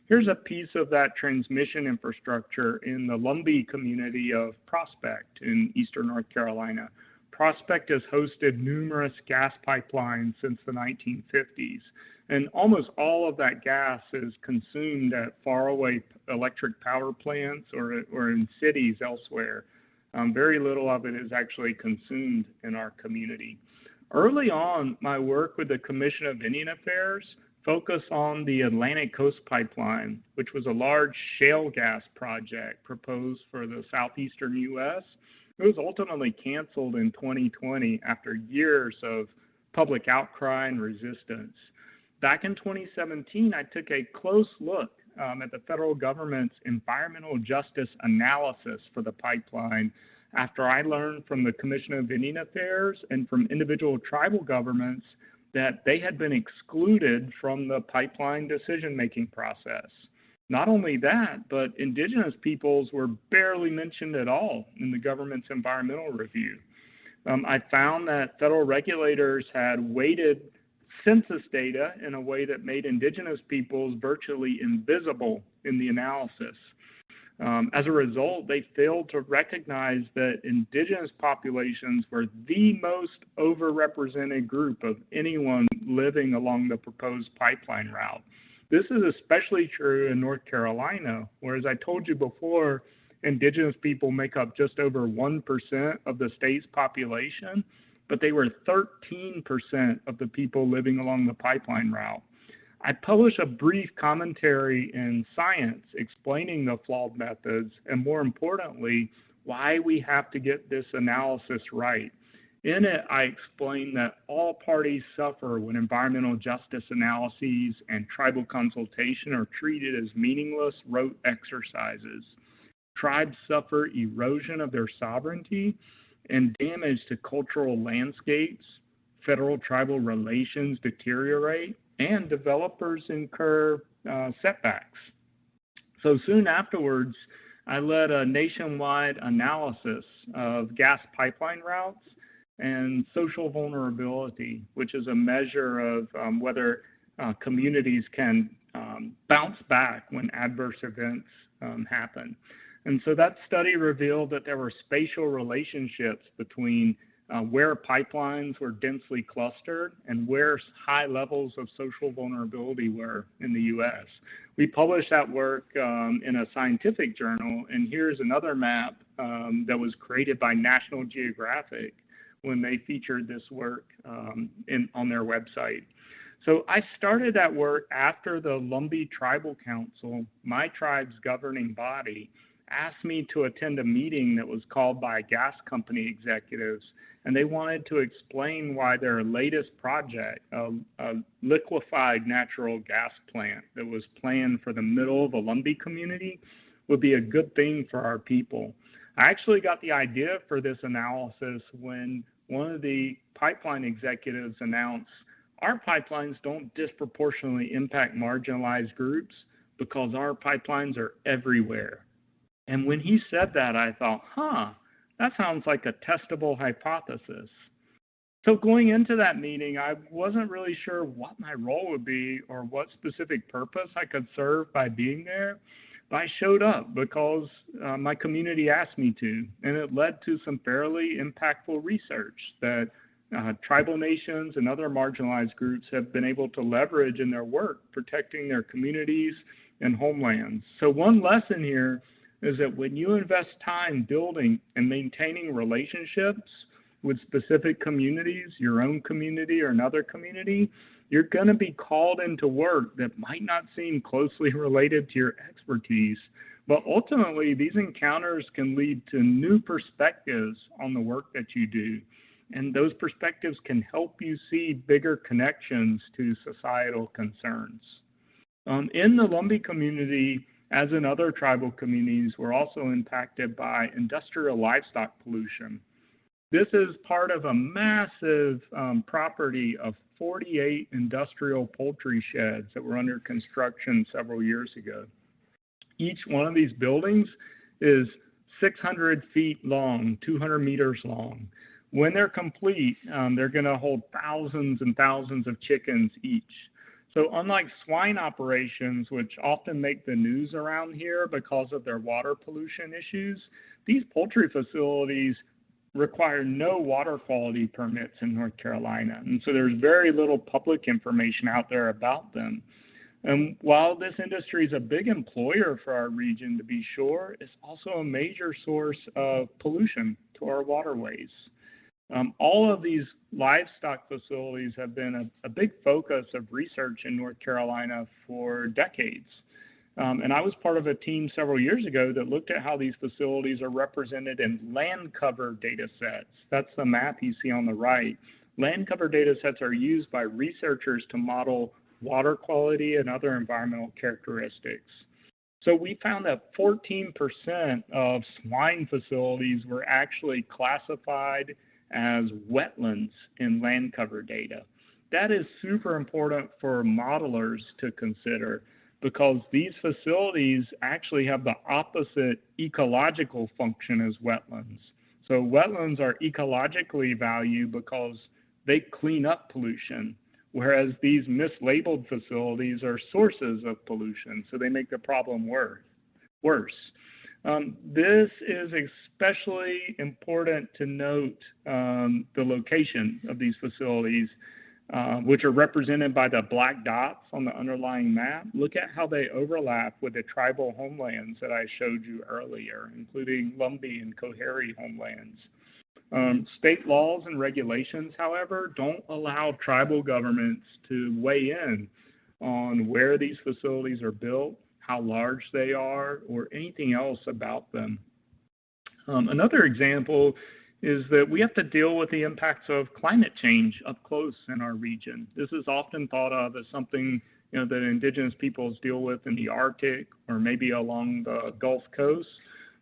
Here's a piece of that transmission infrastructure in the Lumbee community of Prospect in eastern North Carolina. Prospect has hosted numerous gas pipelines since the 1950s, and almost all of that gas is consumed at faraway electric power plants or in cities elsewhere. Very little of it is actually consumed in our community. Early on, my work with the Commission of Indian Affairs focused on the Atlantic Coast Pipeline, which was a large shale gas project proposed for the southeastern U.S. It was ultimately canceled in 2020 after years of public outcry and resistance. Back in 2017, I took a close look at the federal government's environmental justice analysis for the pipeline after I learned from the Commission of Indian Affairs and from individual tribal governments that they had been excluded from the pipeline decision-making process. Not only that, but Indigenous peoples were barely mentioned at all in the government's environmental review. I found that federal regulators had weighted census data in a way that made Indigenous peoples virtually invisible in the analysis. As a result, they failed to recognize that Indigenous populations were the most overrepresented group of anyone living along the proposed pipeline route. This is especially true in North Carolina, where, as I told you before, Indigenous people make up just over 1% of the state's population, but they were 13% of the people living along the pipeline route. I published a brief commentary in Science explaining the flawed methods and, more importantly, why we have to get this analysis right. In it, I explained that all parties suffer when environmental justice analyses and tribal consultation are treated as meaningless rote exercises. Tribes suffer erosion of their sovereignty and damage to cultural landscapes. Federal-tribal relations deteriorate, and developers incur setbacks. So soon afterwards, I led a nationwide analysis of gas pipeline routes and social vulnerability, which is a measure of whether communities can bounce back when adverse events happen. And so that study revealed that there were spatial relationships between where pipelines were densely clustered and where high levels of social vulnerability were in the US. We published that work in a scientific journal, and here's another map that was created by National Geographic when they featured this work on their website. So I started that work after the Lumbee Tribal Council, my tribe's governing body, asked me to attend a meeting that was called by gas company executives, and they wanted to explain why their latest project, a liquefied natural gas plant that was planned for the middle of a Lumbee community, would be a good thing for our people. I actually got the idea for this analysis when one of the pipeline executives announced, our pipelines don't disproportionately impact marginalized groups because our pipelines are everywhere. And when he said that, I thought, that sounds like a testable hypothesis. So going into that meeting, I wasn't really sure what my role would be or what specific purpose I could serve by being there. But I showed up because my community asked me to, and it led to some fairly impactful research that tribal nations and other marginalized groups have been able to leverage in their work, protecting their communities and homelands. So one lesson here is that when you invest time building and maintaining relationships with specific communities, your own community or another community, you're going to be called into work that might not seem closely related to your expertise. But ultimately, these encounters can lead to new perspectives on the work that you do. And those perspectives can help you see bigger connections to societal concerns. In the Lumbee community, as in other tribal communities, we're also impacted by industrial livestock pollution. This is part of a massive property of 48 industrial poultry sheds that were under construction several years ago. Each one of these buildings is 600 feet long, 200 meters long. When they're complete, they're going to hold thousands and thousands of chickens each. So unlike swine operations, which often make the news around here because of their water pollution issues, these poultry facilities require no water quality permits in North Carolina. And so there's very little public information out there about them. And while this industry is a big employer for our region, to be sure, it's also a major source of pollution to our waterways. All of these livestock facilities have been a big focus of research in North Carolina for decades. And I was part of a team several years ago that looked at how these facilities are represented in land cover data sets. That's the map you see on the right. Land cover data sets are used by researchers to model water quality and other environmental characteristics. So we found that 14% of swine facilities were actually classified as wetlands in land cover data. That is super important for modelers to consider because these facilities actually have the opposite ecological function as wetlands. So wetlands are ecologically valued because they clean up pollution, whereas these mislabeled facilities are sources of pollution, so they make the problem worse. This is especially important to note the location of these facilities, which are represented by the black dots on the underlying map. Look at how they overlap with the tribal homelands that I showed you earlier, including Lumbee and Coharie homelands. State laws and regulations, however, don't allow tribal governments to weigh in on where these facilities are built, how large they are, or anything else about them. Another example is that we have to deal with the impacts of climate change up close in our region. This is often thought of as something that indigenous peoples deal with in the Arctic or maybe along the Gulf Coast,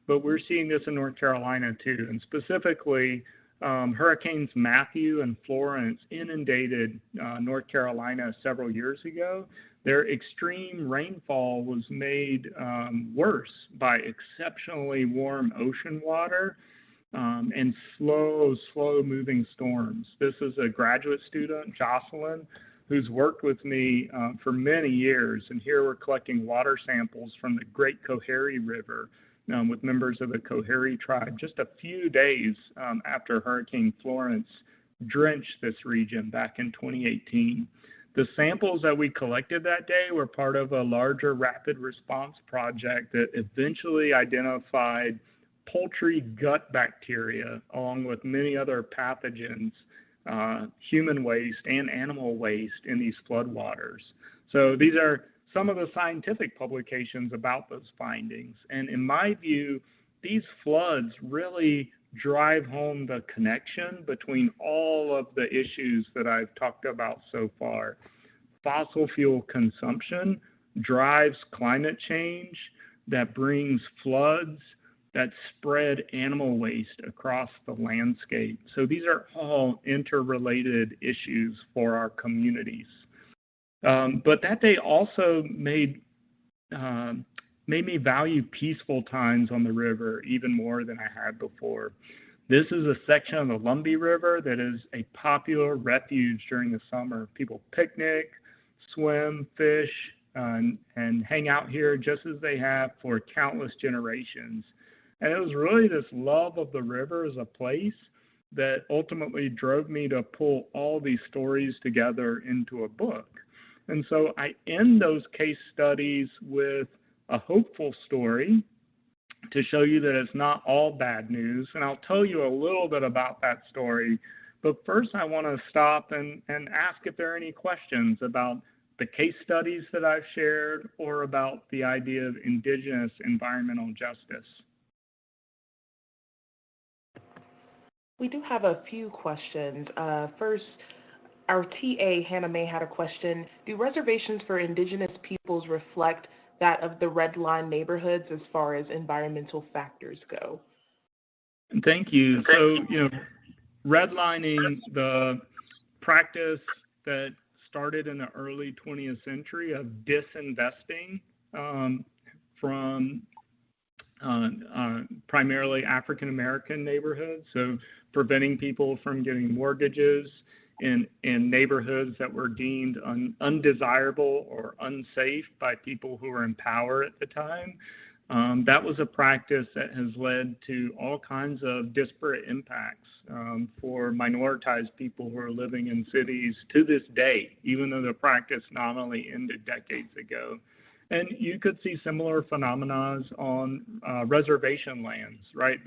but we're seeing this in North Carolina too, and specifically Hurricanes Matthew and Florence inundated North Carolina several years ago. Their extreme rainfall was made worse by exceptionally warm ocean water and slow moving storms. This is a graduate student, Jocelyn, who's worked with me for many years. And here we're collecting water samples from the Great Coharie River with members of the Coharie tribe just a few days after Hurricane Florence drenched this region back in 2018. The samples that we collected that day were part of a larger rapid response project that eventually identified poultry gut bacteria, along with many other pathogens, human waste and animal waste in these floodwaters. So these are some of the scientific publications about those findings. And in my view, these floods really drive home the connection between all of the issues that I've talked about so far. Fossil fuel consumption drives climate change that brings floods that spread animal waste across the landscape. So these are all interrelated issues for our communities. But that day also made me value peaceful times on the river even more than I had before. This is a section of the Lumbee River that is a popular refuge during the summer. People picnic, swim, fish, and hang out here just as they have for countless generations. And it was really this love of the river as a place that ultimately drove me to pull all these stories together into a book. And so I end those case studies with a hopeful story to show you that it's not all bad news. And I'll tell you a little bit about that story. But first, I want to stop and ask if there are any questions about the case studies that I've shared or about the idea of Indigenous environmental justice. We do have a few questions. First, our TA, Hannah May, had a question. Do reservations for Indigenous peoples reflect that of the red line neighborhoods as far as environmental factors go? Thank you. So, redlining, the practice that started in the early 20th century of disinvesting from primarily African-American neighborhoods, so preventing people from getting mortgages in neighborhoods that were deemed undesirable or unsafe by people who were in power at the time. That was a practice that has led to all kinds of disparate impacts for minoritized people who are living in cities to this day, even though the practice nominally ended decades ago. And you could see similar phenomena on reservation lands, right?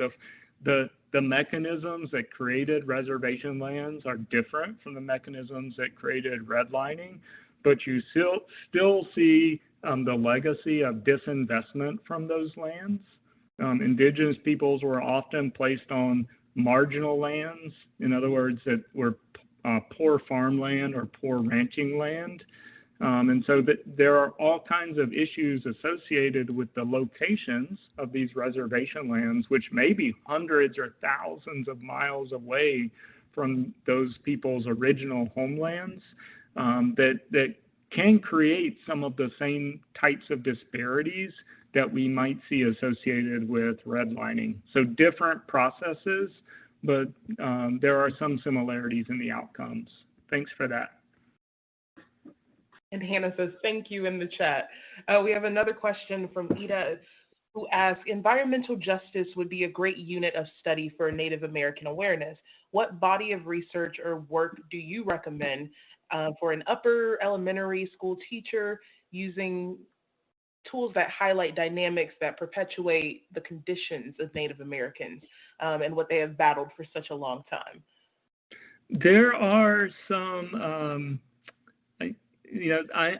The mechanisms that created reservation lands are different from the mechanisms that created redlining, but you still see the legacy of disinvestment from those lands. Indigenous peoples were often placed on marginal lands, in other words, that were poor farmland or poor ranching land. And so there are all kinds of issues associated with the locations of these reservation lands, which may be hundreds or thousands of miles away from those people's original homelands, that can create some of the same types of disparities that we might see associated with redlining. So different processes, but there are some similarities in the outcomes. Thanks for that. And Hannah says, thank you in the chat. We have another question from Ida, who asks, environmental justice would be a great unit of study for Native American awareness. What body of research or work do you recommend for an upper elementary school teacher using tools that highlight dynamics that perpetuate the conditions of Native Americans and what they have battled for such a long time? There are some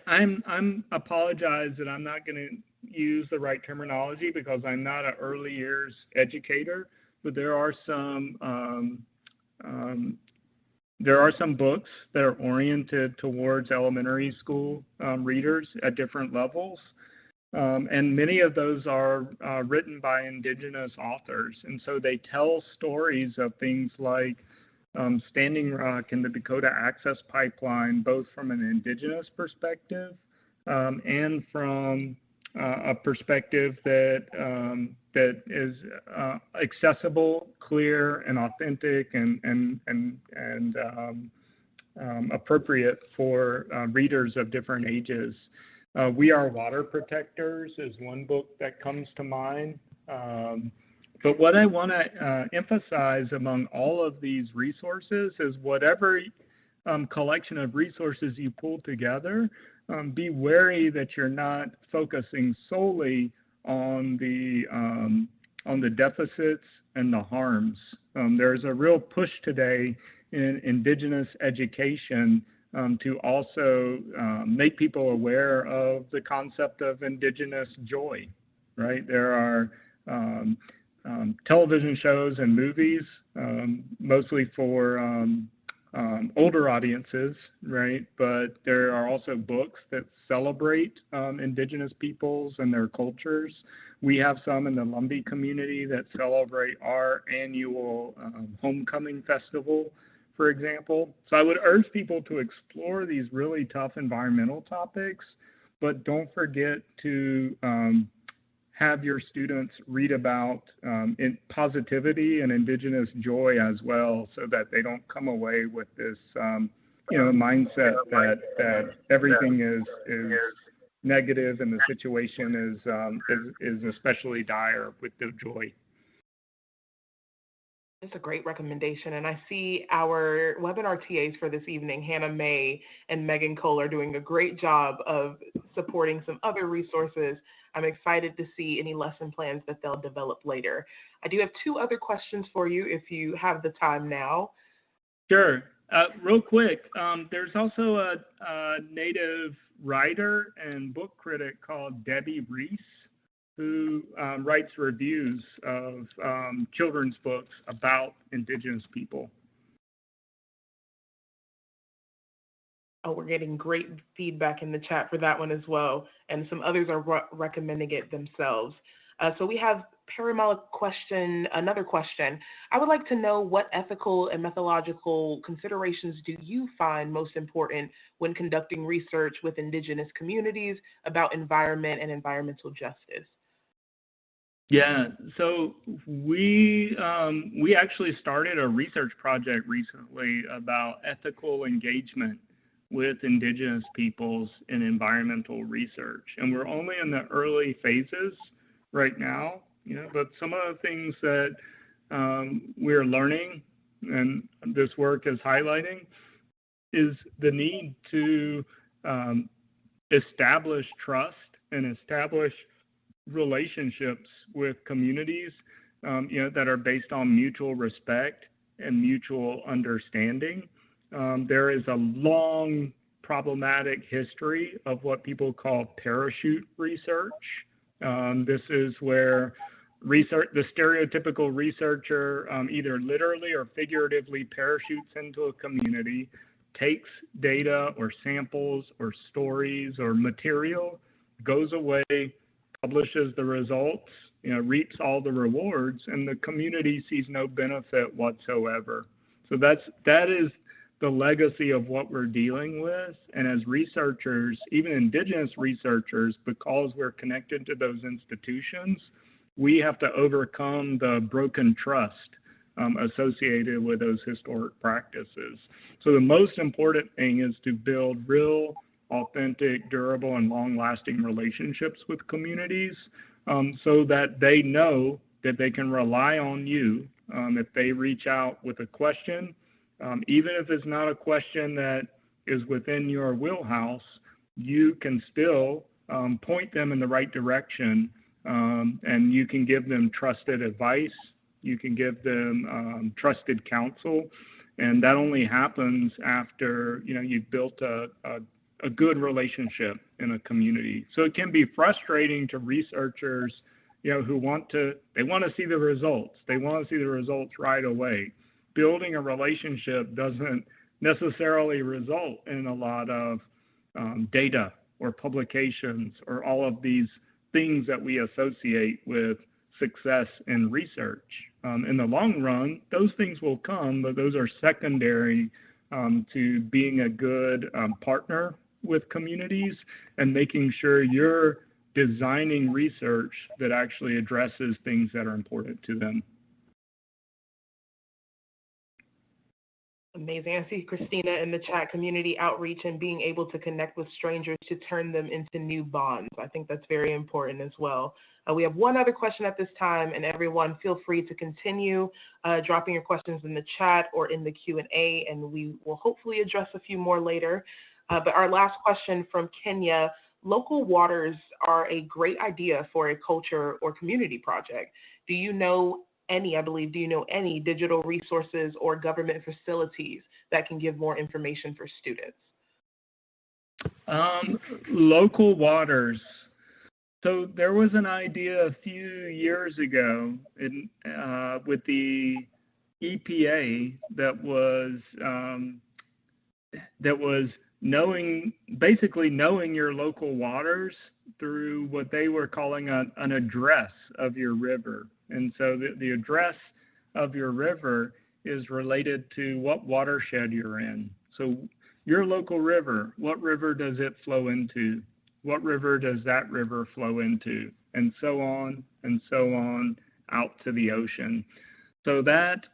I'm apologize that I'm not going to use the right terminology because I'm not an early years educator, but there are some books that are oriented towards elementary school readers at different levels. And many of those are written by Indigenous authors. And so they tell stories of things like Standing Rock and the Dakota Access Pipeline, both from an Indigenous perspective and from a perspective that that is accessible, clear, and authentic, and appropriate for readers of different ages. We Are Water Protectors is one book that comes to mind. But what I want to emphasize among all of these resources is whatever collection of resources you pull together, be wary that you're not focusing solely on the deficits and the harms. There's a real push today in Indigenous education to also make people aware of the concept of Indigenous joy, right? There are television shows and movies, mostly for older audiences, right? But there are also books that celebrate Indigenous peoples and their cultures. We have some in the Lumbee community that celebrate our annual homecoming festival, for example. So I would urge people to explore these really tough environmental topics, but don't forget to have your students read about positivity and Indigenous joy as well, so that they don't come away with this mindset that everything is negative and the situation is especially dire with the joy. That's a great recommendation. And I see our webinar TAs for this evening, Hannah May and Megan Cole, are doing a great job of supporting some other resources. I'm excited to see any lesson plans that they'll develop later. I do have two other questions for you if you have the time now. Sure. Real quick, there's also a Native writer and book critic called Debbie Reese, who writes reviews of children's books about Indigenous people. Oh, we're getting great feedback in the chat for that one as well, and some others are recommending it themselves. So we have Paramala question, another question. I would like to know, what ethical and methodological considerations do you find most important when conducting research with Indigenous communities about environment and environmental justice? Yeah, so we actually started a research project recently about ethical engagement with Indigenous peoples in environmental research, and we're only in the early phases right now. But some of the things that we're learning, and this work is highlighting, is the need to establish trust and establish relationships with communities, that are based on mutual respect and mutual understanding. There is a long problematic history of what people call parachute research. This is where the stereotypical researcher either literally or figuratively parachutes into a community, takes data or samples or stories or material, goes away, publishes the results, reaps all the rewards, and the community sees no benefit whatsoever. So that is the legacy of what we're dealing with. And as researchers, even Indigenous researchers, because we're connected to those institutions, we have to overcome the broken trust associated with those historic practices. So the most important thing is to build real, authentic, durable, and long-lasting relationships with communities, so that they know that they can rely on you if they reach out with a question. Even if it's not a question that is within your wheelhouse, you can still point them in the right direction, and you can give them trusted advice, you can give them trusted counsel, and that only happens after you've built a good relationship in a community. So it can be frustrating to researchers, who want to see the results. They want to see the results right away. Building a relationship doesn't necessarily result in a lot of data or publications or all of these things that we associate with success in research. In the long run, those things will come, but those are secondary to being a good partner with communities and making sure you're designing research that actually addresses things that are important to them. Amazing. I see Christina in the chat, community outreach and being able to connect with strangers to turn them into new bonds. I think that's very important as well. We have one other question at this time, and everyone feel free to continue dropping your questions in the chat or in the Q&A, and we will hopefully address a few more later. But our last question from Kenya: local waters are a great idea for a culture or community project. Do you know any digital resources or government facilities that can give more information for students? Local waters. So there was an idea a few years ago with the EPA that was basically knowing your local waters through what they were calling an address of your river. And so the address of your river is related to what watershed you're in. So your local river, what river does it flow into? What river does that river flow into? And so on out to the ocean. So that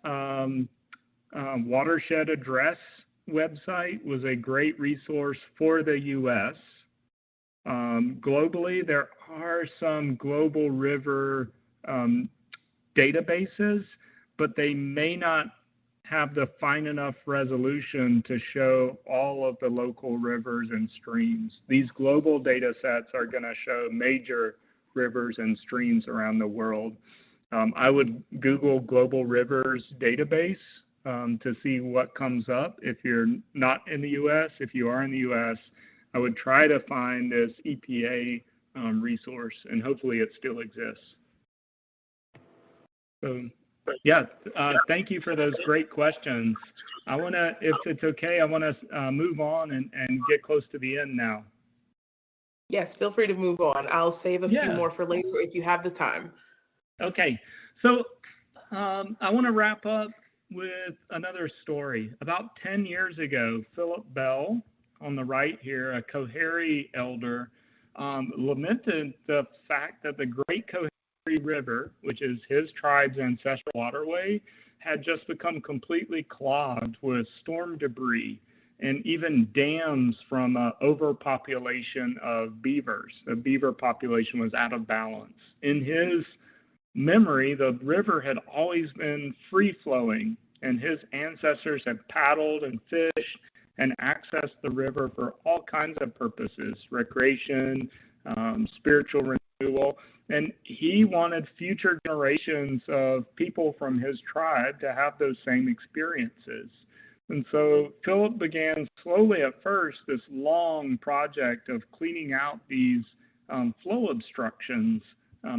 watershed address website was a great resource for the U.S. Globally, there are some global river databases, but they may not have the fine enough resolution to show all of the local rivers and streams. These global data sets are going to show major rivers and streams around the world. I would Google Global Rivers Database to see what comes up. If you're not in the U.S., if you are in the U.S., I would try to find this EPA resource, and hopefully it still exists. So, yeah, thank you for those great questions. I want to, if it's okay, I want to move on and get close to the end now. Yes, feel free to move on. I'll save a few more for later if you have the time. Okay, so I want to wrap up with another story. About 10 years ago, Philip Bell, on the right here, a Coharie elder, lamented the fact that the Great Coharie River, which is his tribe's ancestral waterway, had just become completely clogged with storm debris and even dams from overpopulation of beavers. The beaver population was out of balance. In his memory, the river had always been free-flowing, and his ancestors had paddled and fished and accessed the river for all kinds of purposes, recreation, spiritual renewal, and he wanted future generations of people from his tribe to have those same experiences. And so Philip began slowly at first this long project of cleaning out these flow obstructions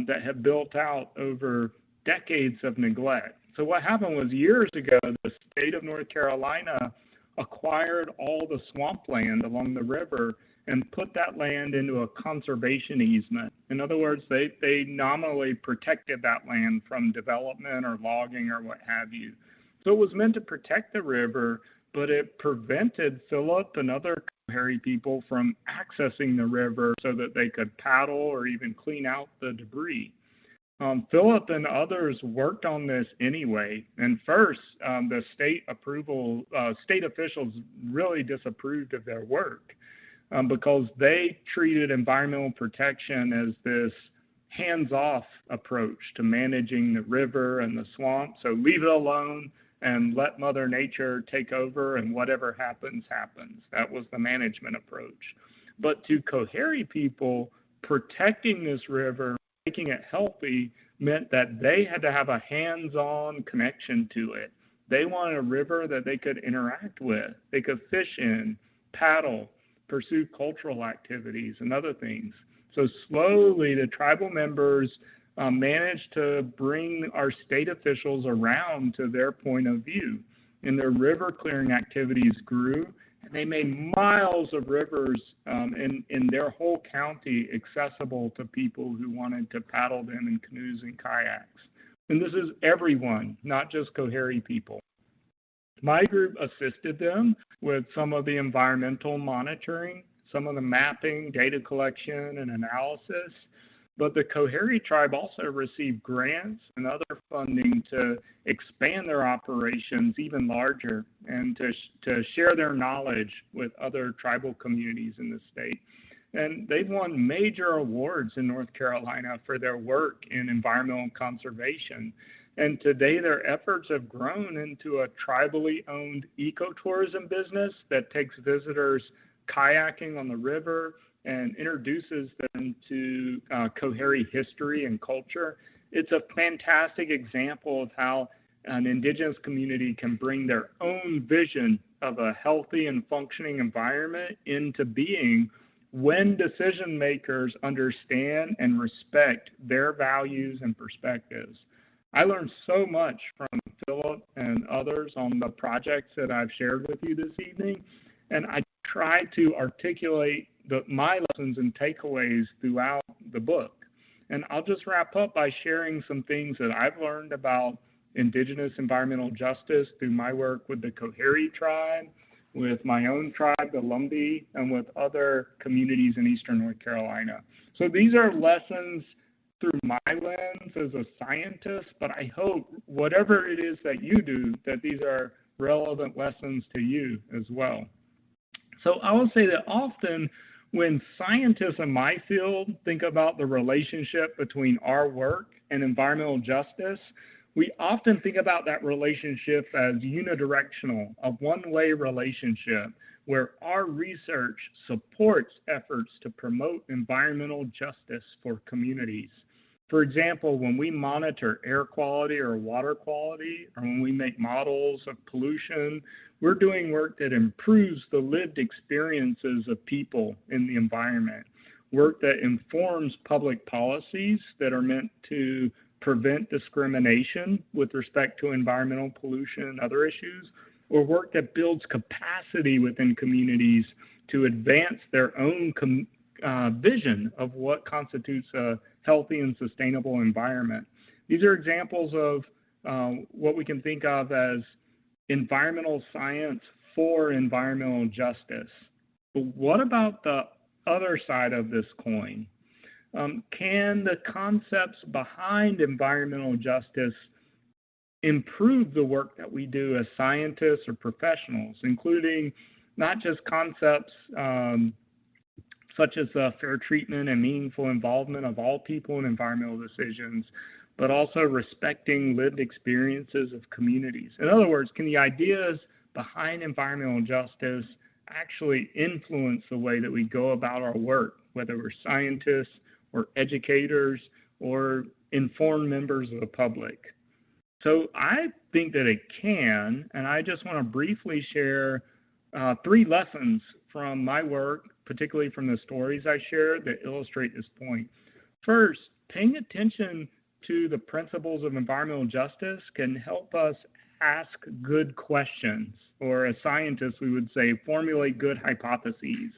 that have built out over decades of neglect. So what happened was, years ago, the state of North Carolina acquired all the swampland along the river and put that land into a conservation easement. In other words, they nominally protected that land from development or logging or what have you. So it was meant to protect the river, but it prevented Philip and other Coharie people from accessing the river so that they could paddle or even clean out the debris. Philip and others worked on this anyway, and first the state officials really disapproved of their work because they treated environmental protection as this hands-off approach to managing the river and the swamp. So leave it alone and let Mother Nature take over, and whatever happens, happens. That was the management approach. But to Coharie people, protecting this river, making it healthy, meant that they had to have a hands-on connection to it. They wanted a river that they could interact with. They could fish in, paddle, pursue cultural activities and other things. So slowly the tribal members managed to bring our state officials around to their point of view. And their river clearing activities grew, They made miles of rivers in their whole county accessible to people who wanted to paddle them in canoes and kayaks. And this is everyone, not just Coharie people. My group assisted them with some of the environmental monitoring, some of the mapping, data collection, and analysis. But the Coharie tribe also received grants and other funding to expand their operations even larger and to share their knowledge with other tribal communities in the state. And they've won major awards in North Carolina for their work in environmental conservation. And today their efforts have grown into a tribally owned ecotourism business that takes visitors kayaking on the river and introduces them to Coharie history and culture. It's a fantastic example of how an Indigenous community can bring their own vision of a healthy and functioning environment into being when decision makers understand and respect their values and perspectives. I learned so much from Philip and others on the projects that I've shared with you this evening, and I try to articulate my lessons and takeaways throughout the book. And I'll just wrap up by sharing some things that I've learned about Indigenous environmental justice through my work with the Coharie tribe, with my own tribe, the Lumbee, and with other communities in Eastern North Carolina. So these are lessons through my lens as a scientist, but I hope whatever it is that you do, that these are relevant lessons to you as well. So I will say that often when scientists in my field think about the relationship between our work and environmental justice, we often think about that relationship as unidirectional, a one-way relationship where our research supports efforts to promote environmental justice for communities. For example, when we monitor air quality or water quality, or when we make models of pollution, we're doing work that improves the lived experiences of people in the environment, work that informs public policies that are meant to prevent discrimination with respect to environmental pollution and other issues, or work that builds capacity within communities to advance their own vision of what constitutes a healthy and sustainable environment. These are examples of what we can think of as environmental science for environmental justice. But what about the other side of this coin? Can the concepts behind environmental justice improve the work that we do as scientists or professionals, including not just concepts such as fair treatment and meaningful involvement of all people in environmental decisions, but also respecting lived experiences of communities? In other words, can the ideas behind environmental justice actually influence the way that we go about our work, whether we're scientists or educators or informed members of the public? So I think that it can, and I just want to briefly share 3 lessons from my work, particularly from the stories I shared, that illustrate this point. First, paying attention to the principles of environmental justice can help us ask good questions, or as scientists we would say, formulate good hypotheses.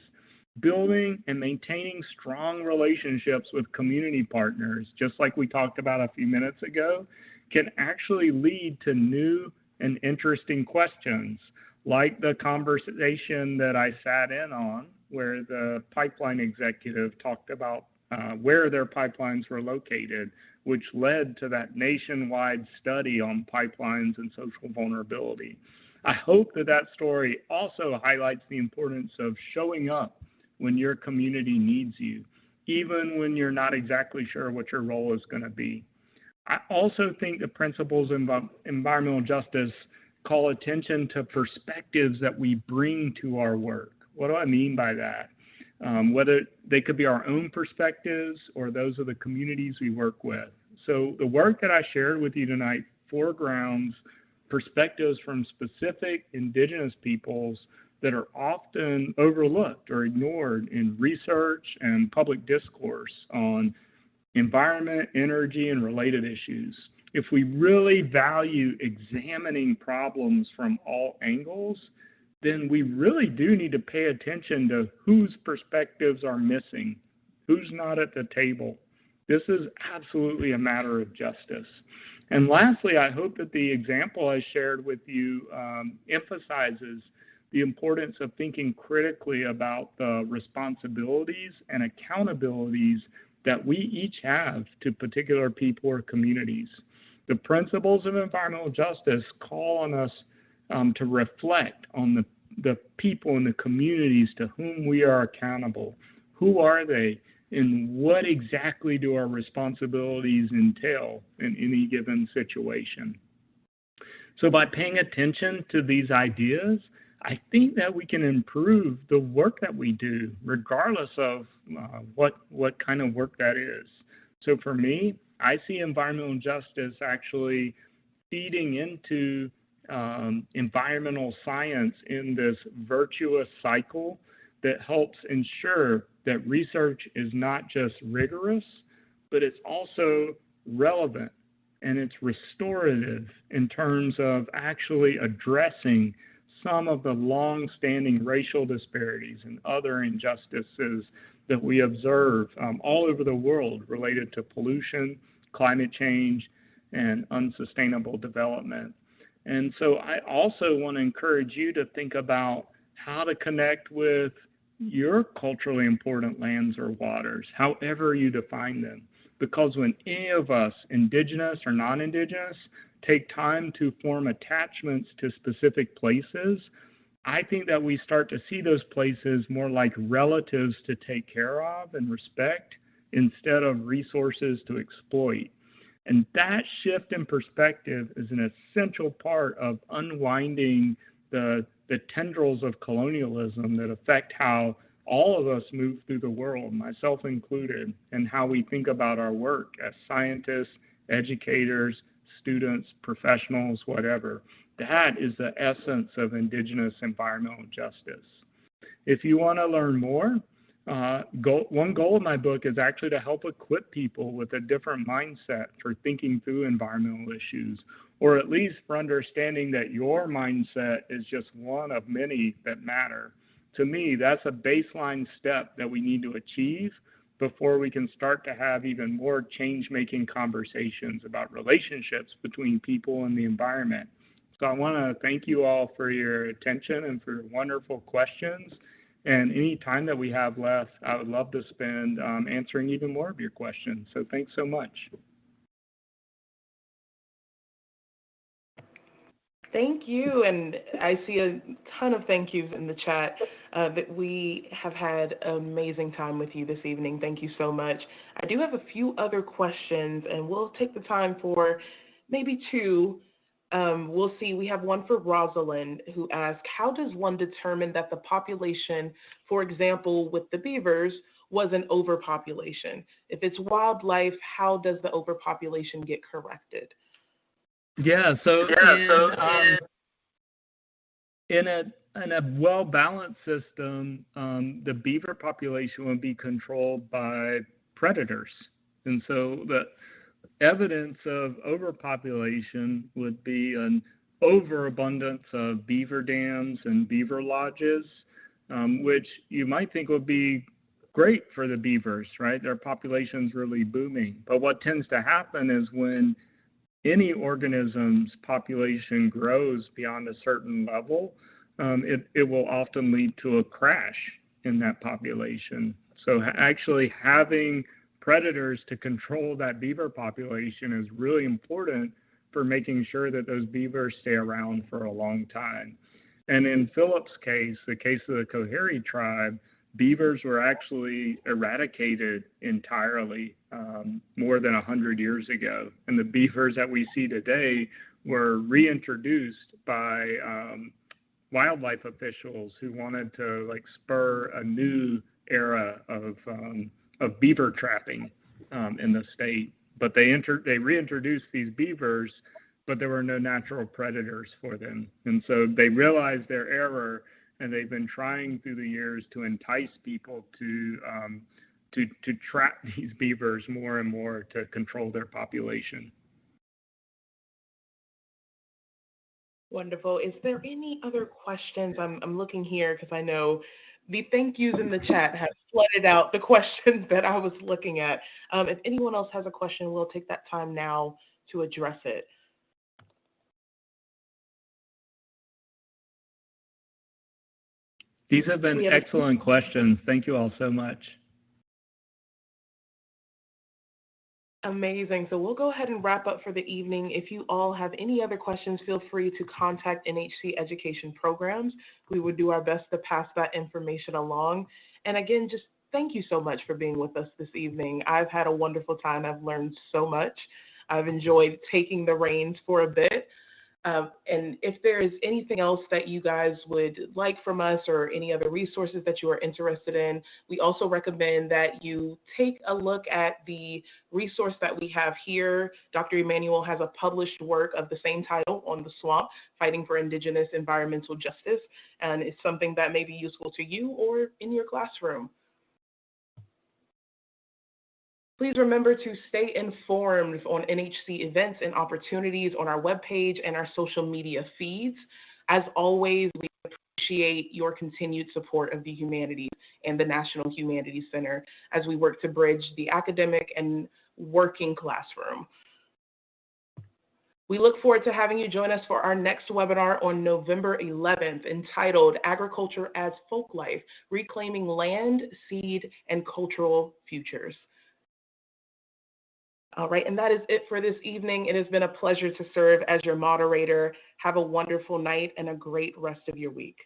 Building and maintaining strong relationships with community partners, just like we talked about a few minutes ago, can actually lead to new and interesting questions, like the conversation that I sat in on, where the pipeline executive talked about where their pipelines were located, which led to that nationwide study on pipelines and social vulnerability. I hope that that story also highlights the importance of showing up when your community needs you, even when you're not exactly sure what your role is going to be. I also think the principles of environmental justice call attention to perspectives that we bring to our work. What do I mean by that? Whether they could be our own perspectives or those of the communities we work with. So the work that I shared with you tonight foregrounds perspectives from specific Indigenous peoples that are often overlooked or ignored in research and public discourse on environment, energy, and related issues. If we really value examining problems from all angles, then we really do need to pay attention to whose perspectives are missing, who's not at the table. This is absolutely a matter of justice. And lastly, I hope that the example I shared with you emphasizes the importance of thinking critically about the responsibilities and accountabilities that we each have to particular people or communities. The principles of environmental justice call on us to reflect on the people and the communities to whom we are accountable. Who are they, and what exactly do our responsibilities entail in any given situation? So by paying attention to these ideas, I think that we can improve the work that we do, regardless of what kind of work that is. So for me, I see environmental justice actually feeding into environmental science in this virtuous cycle that helps ensure that research is not just rigorous, but it's also relevant and it's restorative in terms of actually addressing some of the long-standing racial disparities and other injustices that we observe all over the world related to pollution, climate change, and unsustainable development. And so I also want to encourage you to think about how to connect with your culturally important lands or waters, however you define them. Because when any of us, indigenous or non-indigenous, take time to form attachments to specific places, I think that we start to see those places more like relatives to take care of and respect instead of resources to exploit. And that shift in perspective is an essential part of unwinding the tendrils of colonialism that affect how all of us move through the world, myself included, and how we think about our work as scientists, educators, students, professionals, whatever. That is the essence of Indigenous environmental justice. If you want to learn more, one goal of my book is actually to help equip people with a different mindset for thinking through environmental issues, or at least for understanding that your mindset is just one of many that matter. To me, that's a baseline step that we need to achieve before we can start to have even more change-making conversations about relationships between people and the environment. So I want to thank you all for your attention and for your wonderful questions. And any time that we have left, I would love to spend answering even more of your questions. So thanks so much. Thank you, and I see a ton of thank yous in the chat. That we have had an amazing time with you this evening. Thank you so much. I do have a few other questions, and we'll take the time for maybe two. We'll see. We have one for Rosalind, who asked, how does one determine that the population, for example, with the beavers, was an overpopulation? If it's wildlife, how does the overpopulation get corrected? Yeah, so in a well-balanced system, the beaver population would be controlled by predators. And so the evidence of overpopulation would be an overabundance of beaver dams and beaver lodges, which you might think would be great for the beavers, right? Their population's really booming. But what tends to happen is when any organism's population grows beyond a certain level, it will often lead to a crash in that population. So actually having predators to control that beaver population is really important for making sure that those beavers stay around for a long time. And in Philip's case, the case of the Coharie tribe, beavers were actually eradicated entirely more than 100 years ago. And the beavers that we see today were reintroduced by wildlife officials who wanted to spur a new era of beaver trapping in the state. But they reintroduced these beavers, but there were no natural predators for them. And so they realized their error, and they've been trying through the years to entice people to trap these beavers more and more to control their population. Wonderful. Is there any other questions? I'm looking here because I know the thank yous in the chat have flooded out the questions that I was looking at. If anyone else has a question, we'll take that time now to address it. These have been excellent questions. Thank you all so much. Amazing. So we'll go ahead and wrap up for the evening. If you all have any other questions, feel free to contact NHC Education Programs. We would do our best to pass that information along. And again, just thank you so much for being with us this evening. I've had a wonderful time. I've learned so much. I've enjoyed taking the reins for a bit. And if there is anything else that you guys would like from us or any other resources that you are interested in, we also recommend that you take a look at the resource that we have here. Dr. Emanuel has a published work of the same title, On the Swamp, Fighting for Indigenous Environmental Justice, and it's something that may be useful to you or in your classroom. Please remember to stay informed on NHC events and opportunities on our webpage and our social media feeds. As always, we appreciate your continued support of the humanities and the National Humanities Center as we work to bridge the academic and working classroom. We look forward to having you join us for our next webinar on November 11th, entitled Agriculture as Folklife, Reclaiming Land, Seed, and Cultural Futures. All right, and that is it for this evening. It has been a pleasure to serve as your moderator. Have a wonderful night and a great rest of your week.